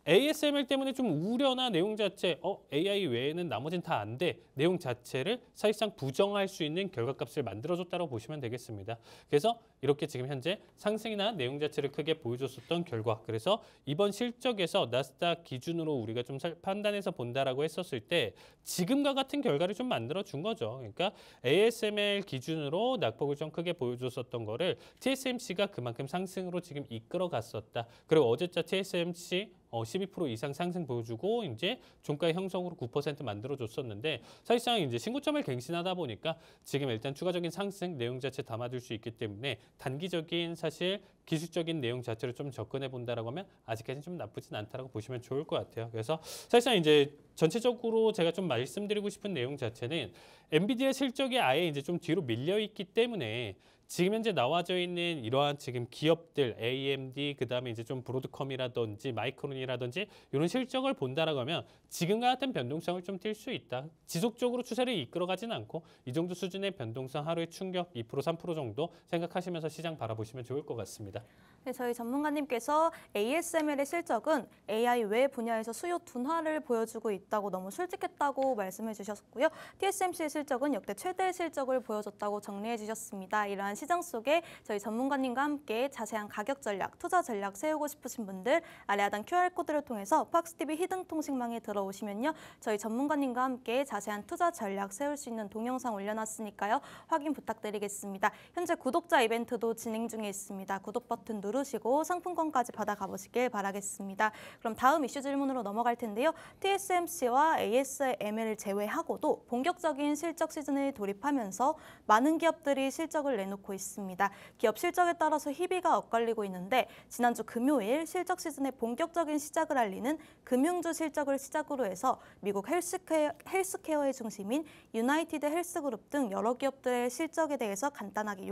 ASML 때문에 좀 우려나 내용 자체 AI 외에는 나머지는 다 안 돼. 내용 자체를 사실상 부정할 수 있는 결과값을 만들어줬다고 보시면 되겠습니다. 그래서 이렇게 지금 현재 상승이나 내용 자체를 크게 보여줬었던 결과 그래서 이번 실적에서 나스닥 기준으로 우리가 좀 판단해서 본다라고 했었을 때 지금과 같은 결과를 좀 만들어준 거죠. 그러니까 ASML 기준으로 낙폭을 좀 크게 보여줬었던 거를 TSMC가 그만큼 상승으로 지금 이끌어 갔었다. 그리고 어제자 TSMC 12% 이상 상승 보여주고 이제 종가의 형성으로 9% 만들어줬었는데 사실상 이제 신고점을 갱신하다 보니까 지금 일단 추가적인 상승 내용 자체 담아둘 수 있기 때문에 단기적인 사실 기술적인 내용 자체를 좀 접근해 본다라고 하면 아직까지는 좀 나쁘진 않다라고 보시면 좋을 것 같아요. 그래서 사실상 이제 전체적으로 제가 좀 말씀드리고 싶은 내용 자체는 엔비디아 실적이 아예 이제 좀 뒤로 밀려 있기 때문에 지금 현재 나와져 있는 이러한 지금 기업들 AMD 그다음에 이제 좀 브로드컴이라든지 마이크론이라든지 이런 실적을 본다라고 하면 지금과 같은 변동성을 좀 띌 수 있다. 지속적으로 추세를 이끌어가지는 않고 이 정도 수준의 변동성 하루의 충격 2% 3% 정도 생각하시면서 시장 바라보시면 좋을 것 같습니다. 하겠습니다. 네, 저희 전문가님께서 ASML의 실적은 AI 외 분야에서 수요 둔화를 보여주고 있다고 너무 솔직했다고 말씀해 주셨고요. TSMC의 실적은 역대 최대 실적을 보여줬다고 정리해 주셨습니다. 이러한 시장 속에 저희 전문가님과 함께 자세한 가격 전략, 투자 전략 세우고 싶으신 분들 아래 하단 QR코드를 통해서 팍스TV 히든 통신망에 들어오시면요. 저희 전문가님과 함께 자세한 투자 전략 세울 수 있는 동영상 올려놨으니까요. 확인 부탁드리겠습니다. 현재 구독자 이벤트도 진행 중에 있습니다. 구독 버튼 누르시고 상품권까지 받아가 보시길 바라겠습니다. 그럼 다음 이슈 질문으로 넘어갈 텐데요. TSMC와 ASML을 제외하고도 본격적인 실적 시즌을 돌입하면서 많은 기업들이 실적을 내놓고 있습니다. 기업 실적에 따라서 희비가 엇갈리고 있는데 지난주 금요일 실적 시즌의 본격적인 시작을 알리는 금융주 실적을 시작으로 해서 미국 헬스케어의 중심인 유나이티드 헬스그룹 등 여러 기업들의 실적에 대해서 간단하게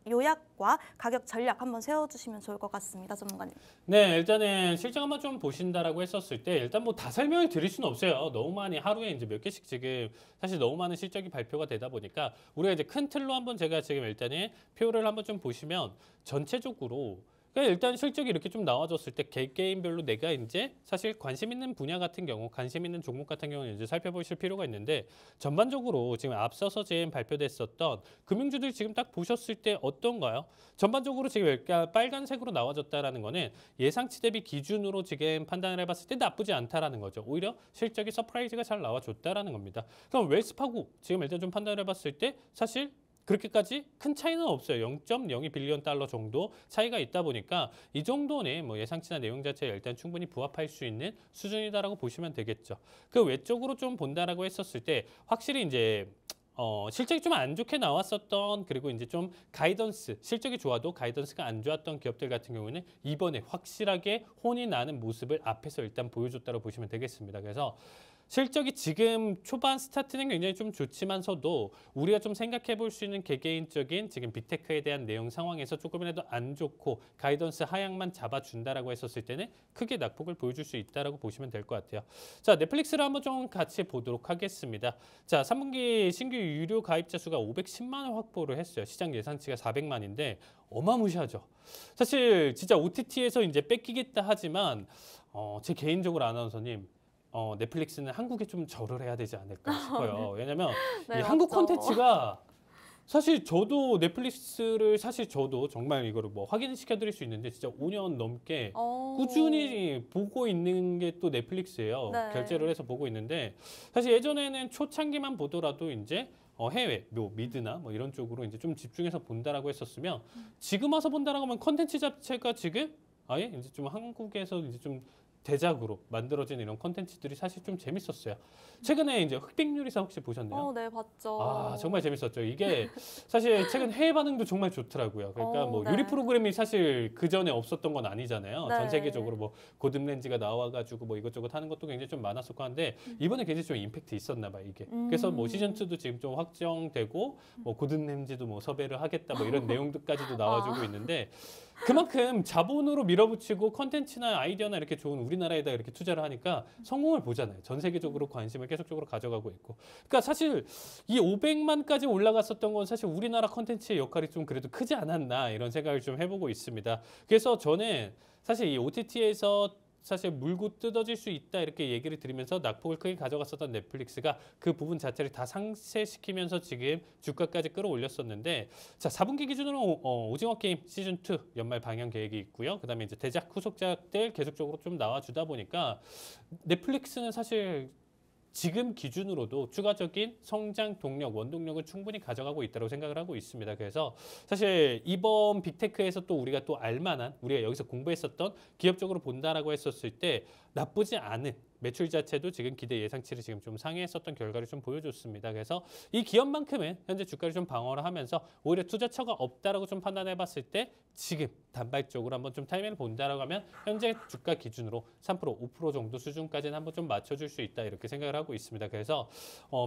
요약과 가격 전략 한번 세워주시면 좋을 것 같습니다, 전문가님. 네, 일단은 실적 한번 좀 보신다라고 했었을 때 일단 뭐 다 설명을 드릴 수는 없어요. 너무 많이 하루에 이제 몇 개씩 지금 사실 너무 많은 실적이 발표가 되다 보니까 우리가 이제 큰 틀로 한번 제가 지금 일단은 표를 한번 좀 보시면 전체적으로 그러니까 일단 실적이 이렇게 좀 나와줬을 때 개개인별로 내가 이제 사실 관심 있는 분야 같은 경우, 관심 있는 종목 같은 경우는 이제 살펴보실 필요가 있는데 전반적으로 지금 앞서서 지금 발표됐었던 금융주들 지금 딱 보셨을 때 어떤가요? 전반적으로 지금 약간 빨간색으로 나와줬다라는 거는 예상치 대비 기준으로 지금 판단을 해봤을 때 나쁘지 않다라는 거죠. 오히려 실적이 서프라이즈가 잘 나와줬다라는 겁니다. 그럼 웰스파고 지금 일단 좀 판단을 해봤을 때 사실 그렇게까지 큰 차이는 없어요. 0.02 빌리언 달러 정도 차이가 있다 보니까 이 정도는 뭐 예상치나 내용 자체에 일단 충분히 부합할 수 있는 수준이다라고 보시면 되겠죠. 그 외적으로 좀 본다라고 했었을 때 확실히 이제 실적이 좀 안 좋게 나왔었던 그리고 이제 좀 가이던스 실적이 좋아도 가이던스가 안 좋았던 기업들 같은 경우는 이번에 확실하게 혼이 나는 모습을 앞에서 일단 보여줬다고 보시면 되겠습니다. 그래서 실적이 지금 초반 스타트는 굉장히 좀 좋지만서도 우리가 좀 생각해 볼 수 있는 개개인적인 지금 빅테크에 대한 내용 상황에서 조금이라도 안 좋고 가이던스 하향만 잡아준다라고 했었을 때는 크게 낙폭을 보여줄 수 있다라고 보시면 될 것 같아요. 자, 넷플릭스를 한번 좀 같이 보도록 하겠습니다. 자, 3분기 신규 유료 가입자 수가 510만을 확보를 했어요. 시장 예상치가 400만인데 어마무시하죠. 사실 진짜 OTT에서 이제 뺏기겠다 하지만 제 개인적으로 아나운서님 넷플릭스는 한국에 좀 절을 해야 되지 않을까 싶어요. 왜냐면 네, 이 한국 맞죠. 콘텐츠가 사실 저도 넷플릭스를 사실 저도 정말 이거를 뭐 확인시켜 드릴 수 있는데 진짜 5년 넘게 꾸준히 보고 있는 게 또 넷플릭스예요. 네. 결제를 해서 보고 있는데 사실 예전에는 초창기만 보더라도 이제 해외, 뭐 미드나 뭐 이런 쪽으로 이제 좀 집중해서 본다라고 했었으면 지금 와서 본다라고 하면 콘텐츠 자체가 지금 아예 이제 좀 한국에서 이제 좀 대작으로 만들어진 이런 콘텐츠들이 사실 좀 재밌었어요. 최근에 이제 흑백요리사 혹시 보셨나요? 네, 봤죠. 아, 정말 재밌었죠. 이게 사실 최근 해외 반응도 정말 좋더라고요. 그러니까 뭐 네. 요리 프로그램이 사실 그 전에 없었던 건 아니잖아요. 네. 전 세계적으로 뭐 고든 렌즈가 나와가지고 뭐 이것저것 하는 것도 굉장히 좀 많았었고 한데 이번에 굉장히 좀 임팩트 있었나 봐요, 이게. 그래서 뭐 시즌 2도 지금 좀 확정되고 뭐 고든 렌즈도 뭐 섭외를 하겠다 뭐 이런 내용들까지도 나와주고 있는데 그만큼 자본으로 밀어붙이고 컨텐츠나 아이디어나 이렇게 좋은 우리나라에다 이렇게 투자를 하니까 성공을 보잖아요. 전 세계적으로 관심을 계속적으로 가져가고 있고. 그러니까 사실 이 500만까지 올라갔었던 건 사실 우리나라 컨텐츠의 역할이 좀 그래도 크지 않았나 이런 생각을 좀 해보고 있습니다. 그래서 저는 사실 이 OTT에서 사실 물고 뜯어질 수 있다 이렇게 얘기를 드리면서 낙폭을 크게 가져갔었던 넷플릭스가 그 부분 자체를 다 상쇄시키면서 지금 주가까지 끌어올렸었는데 자 4분기 기준으로 오징어 게임 시즌 2 연말 방영 계획이 있고요. 그다음에 이제 대작 후속작들 계속적으로 좀 나와주다 보니까 넷플릭스는 사실 지금 기준으로도 추가적인 성장 동력, 원동력을 충분히 가져가고 있다고 생각을 하고 있습니다. 그래서 사실 이번 빅테크에서 또 우리가 또 알만한 우리가 여기서 공부했었던 기업적으로 본다라고 했었을 때 나쁘지 않은 매출 자체도 지금 기대 예상치를 지금 좀 상회했었던 결과를 좀 보여줬습니다. 그래서 이 기업만큼은 현재 주가를 좀 방어를 하면서 오히려 투자처가 없다라고 좀 판단해봤을 때 지금 단발적으로 한번 좀 타이밍을 본다라고 하면 현재 주가 기준으로 3%, 5% 정도 수준까지는 한번 좀 맞춰줄 수 있다 이렇게 생각을 하고 있습니다. 그래서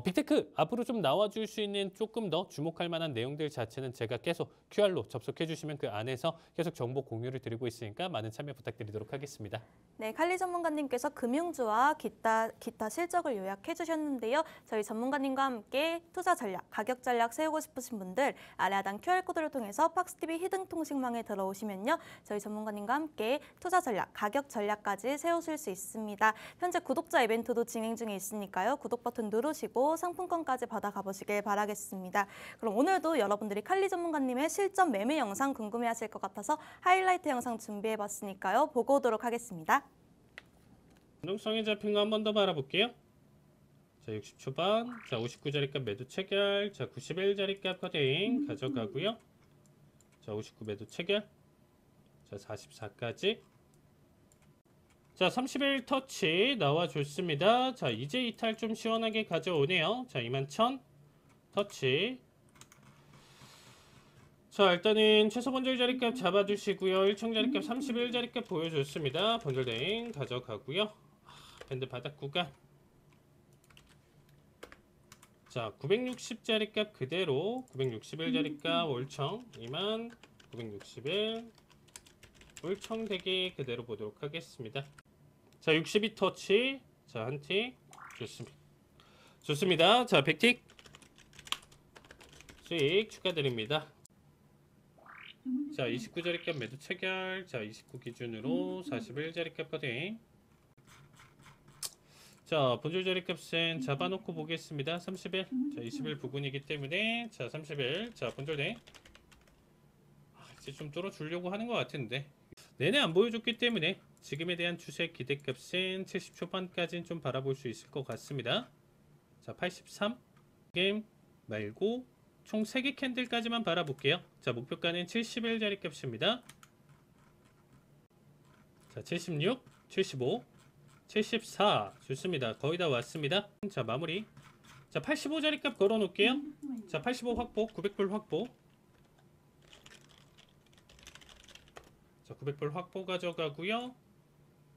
빅테크 앞으로 좀 나와줄 수 있는 조금 더 주목할 만한 내용들 자체는 제가 계속 QR로 접속해 주시면 그 안에서 계속 정보 공유를 드리고 있으니까 많은 참여 부탁드리도록 하겠습니다. 네, 칼리 전문가님께서 금융주와 전략과 기타 실적을 요약해 주셨는데요. 저희 전문가님과 함께 투자 전략, 가격 전략 세우고 싶으신 분들 아래 하단 QR코드를 통해서 팍스TV 히든 통신망에 들어오시면요. 저희 전문가님과 함께 투자 전략, 가격 전략까지 세우실 수 있습니다. 현재 구독자 이벤트도 진행 중에 있으니까요. 구독 버튼 누르시고 상품권까지 받아가 보시길 바라겠습니다. 그럼 오늘도 여러분들이 칼리 전문가님의 실전 매매 영상 궁금해하실 것 같아서 하이라이트 영상 준비해봤으니까요. 보고 오도록 하겠습니다. 변동성이 잡힌 거 한 번 더 바라볼게요. 자, 60초반, 자 59자리값 매도 체결, 자 91자리값 커팅 가져가고요. 자 59 매도 체결, 자 44까지. 자 31 터치 나와줬습니다. 자 이제 이탈 좀 시원하게 가져오네요. 자 21,000 터치. 자 일단은 최소 번절 자리값 잡아주시고요. 1청 자리값 31 자리값 보여줬습니다. 번절 대행 가져가고요. 밴드 바닥 구간. 자 960 자리값 그대로 961 자리값 올청 29,961 올청 대기 그대로 보도록 하겠습니다. 자 62 터치. 자 한 틱 좋습니다. 좋습니다. 자 100틱 수익 축하드립니다. 자 29자리값 매도 체결. 자 29 기준으로 41자리값 커팅. 자 본줄 자리값은 잡아놓고 보겠습니다. 31. 자 21 부근이기 때문에 자 31. 자 본줄 대 이제 좀 뚫어주려고 하는 것 같은데 내내 안 보여줬기 때문에 지금에 대한 추세 기대값은 70 초반까지는 좀 바라볼 수 있을 것 같습니다. 자 83 게임 말고 총 3개 캔들까지만 바라볼게요. 자 목표가는 71자리 값입니다. 자 76, 75, 74 좋습니다. 거의 다 왔습니다. 자 마무리. 자 85자리 값 걸어 놓을게요. 자 85 확보, 900불 확보. 자 900불 확보 가져가고요.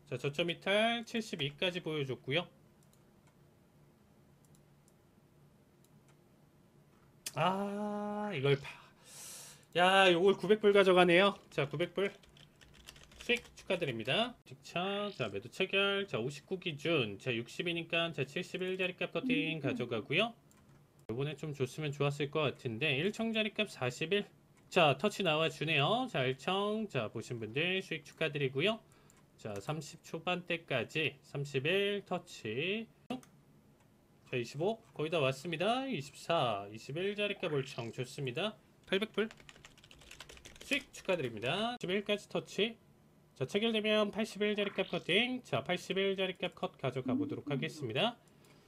자 저점 이탈 72까지 보여줬고요. 아 이걸 야 요걸 900불 가져가네요. 자 900불 수익 축하드립니다. 직차 자 매도 체결. 자 59 기준 자 60이니까 자 71자리값 커팅 가져가고요. 요번에 좀 줬으면 좋았을 것 같은데 1청 자리값 41. 자 터치 나와주네요. 자 1청 자 보신 분들 수익 축하드리고요. 자 30 초반대까지 31 터치. 자 25 거의 다 왔습니다. 24 21자리값 올청 좋습니다. 800불 수익 축하드립니다. 11까지 터치. 자 체결되면 81자리값 커팅. 자 81자리값 컷 가져가 보도록 하겠습니다.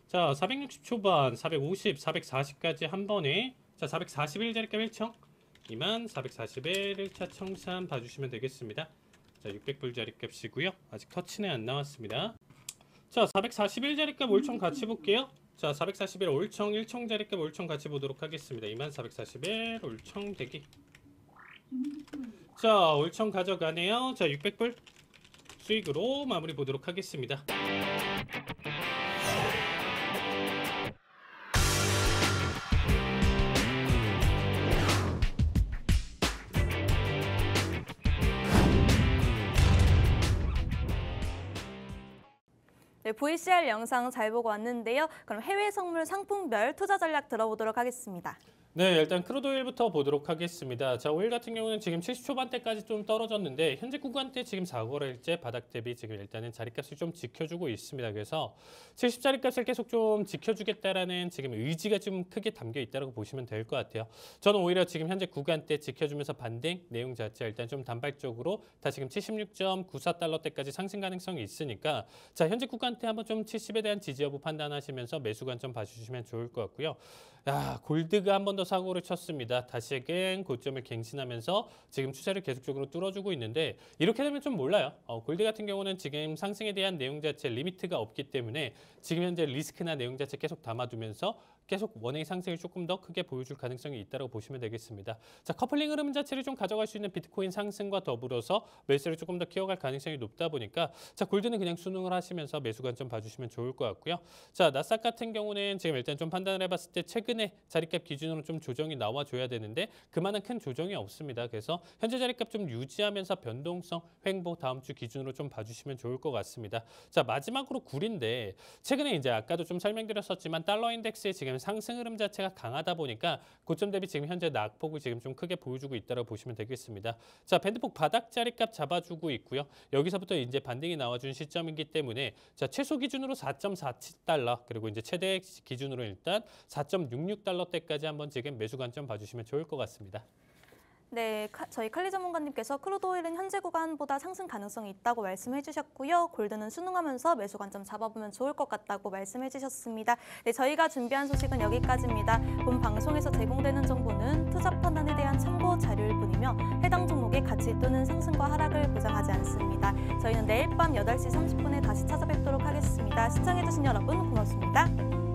자 460 초반 450 440까지 한 번에 자 441자리값 1청 2441 1차 청산 봐주시면 되겠습니다. 자 600불 자리값이고요. 아직 터치는 안 나왔습니다. 자 441자리값 올청 같이 볼게요. 자 441 올청 1청 자리값 올청 같이 보도록 하겠습니다. 2441 올청 대기. 자 올청 가져가네요. 자 600불 수익으로 마무리 보도록 하겠습니다. 네, VCR 영상 잘 보고 왔는데요. 그럼 해외 선물 상품별 투자 전략 들어보도록 하겠습니다. 네, 일단 크루드 오일부터 보도록 하겠습니다. 자, 오일 같은 경우는 지금 70 초반대까지 좀 떨어졌는데 현재 구간대 지금 4거래일째 바닥 대비 지금 일단은 자리값을 좀 지켜주고 있습니다. 그래서 70자리값을 계속 좀 지켜주겠다라는 지금 의지가 좀 크게 담겨 있다고 보시면 될 것 같아요. 저는 오히려 지금 현재 구간대 지켜주면서 반등 내용 자체 일단 좀 단발적으로 다 지금 76.94달러대까지 상승 가능성이 있으니까 자, 현재 구간대 한번 좀 70에 대한 지지 여부 판단하시면서 매수 관점 봐주시면 좋을 것 같고요. 야, 골드가 한 번 더 사고를 쳤습니다. 다시금 고점을 갱신하면서 지금 추세를 계속적으로 뚫어주고 있는데 이렇게 되면 좀 몰라요. 골드 같은 경우는 지금 상승에 대한 내용 자체 리미트가 없기 때문에 지금 현재 리스크나 내용 자체 계속 담아두면서 계속 원의 상승을 조금 더 크게 보여줄 가능성이 있다고 보시면 되겠습니다. 자, 커플링 흐름 자체를 좀 가져갈 수 있는 비트코인 상승과 더불어서 매수를 조금 더 키워갈 가능성이 높다 보니까 자, 골드는 그냥 순응을 하시면서 매수 관점 봐주시면 좋을 것 같고요. 자, 나스닥 같은 경우는 지금 일단 좀 판단을 해봤을 때 최근에 자리값 기준으로 좀 조정이 나와줘야 되는데 그만한 큰 조정이 없습니다. 그래서 현재 자리값 좀 유지하면서 변동성 횡보 다음 주 기준으로 좀 봐주시면 좋을 것 같습니다. 자, 마지막으로 굴인데 최근에 이제 아까도 좀 설명드렸었지만 달러 인덱스의 지금 상승 흐름 자체가 강하다 보니까 고점 대비 지금 현재 낙폭을 지금 좀 크게 보여주고 있다고 보시면 되겠습니다. 자, 밴드폭 바닥 자리값 잡아주고 있고요. 여기서부터 이제 반등이 나와준 시점이기 때문에 자, 최소 기준으로 4.47달러 그리고 이제 최대 기준으로 일단 4.66달러대까지 한번 지금 매수 관점 봐주시면 좋을 것 같습니다. 네, 저희 칼리 전문가님께서 크루드 오일은 현재 구간보다 상승 가능성이 있다고 말씀해 주셨고요. 골드는 순응하면서 매수 관점 잡아보면 좋을 것 같다고 말씀해 주셨습니다. 네, 저희가 준비한 소식은 여기까지입니다. 본 방송에서 제공되는 정보는 투자 판단에 대한 참고 자료일 뿐이며 해당 종목의 가치 또는 상승과 하락을 보장하지 않습니다. 저희는 내일 밤 8시 30분에 다시 찾아뵙도록 하겠습니다. 시청해 주신 여러분 고맙습니다.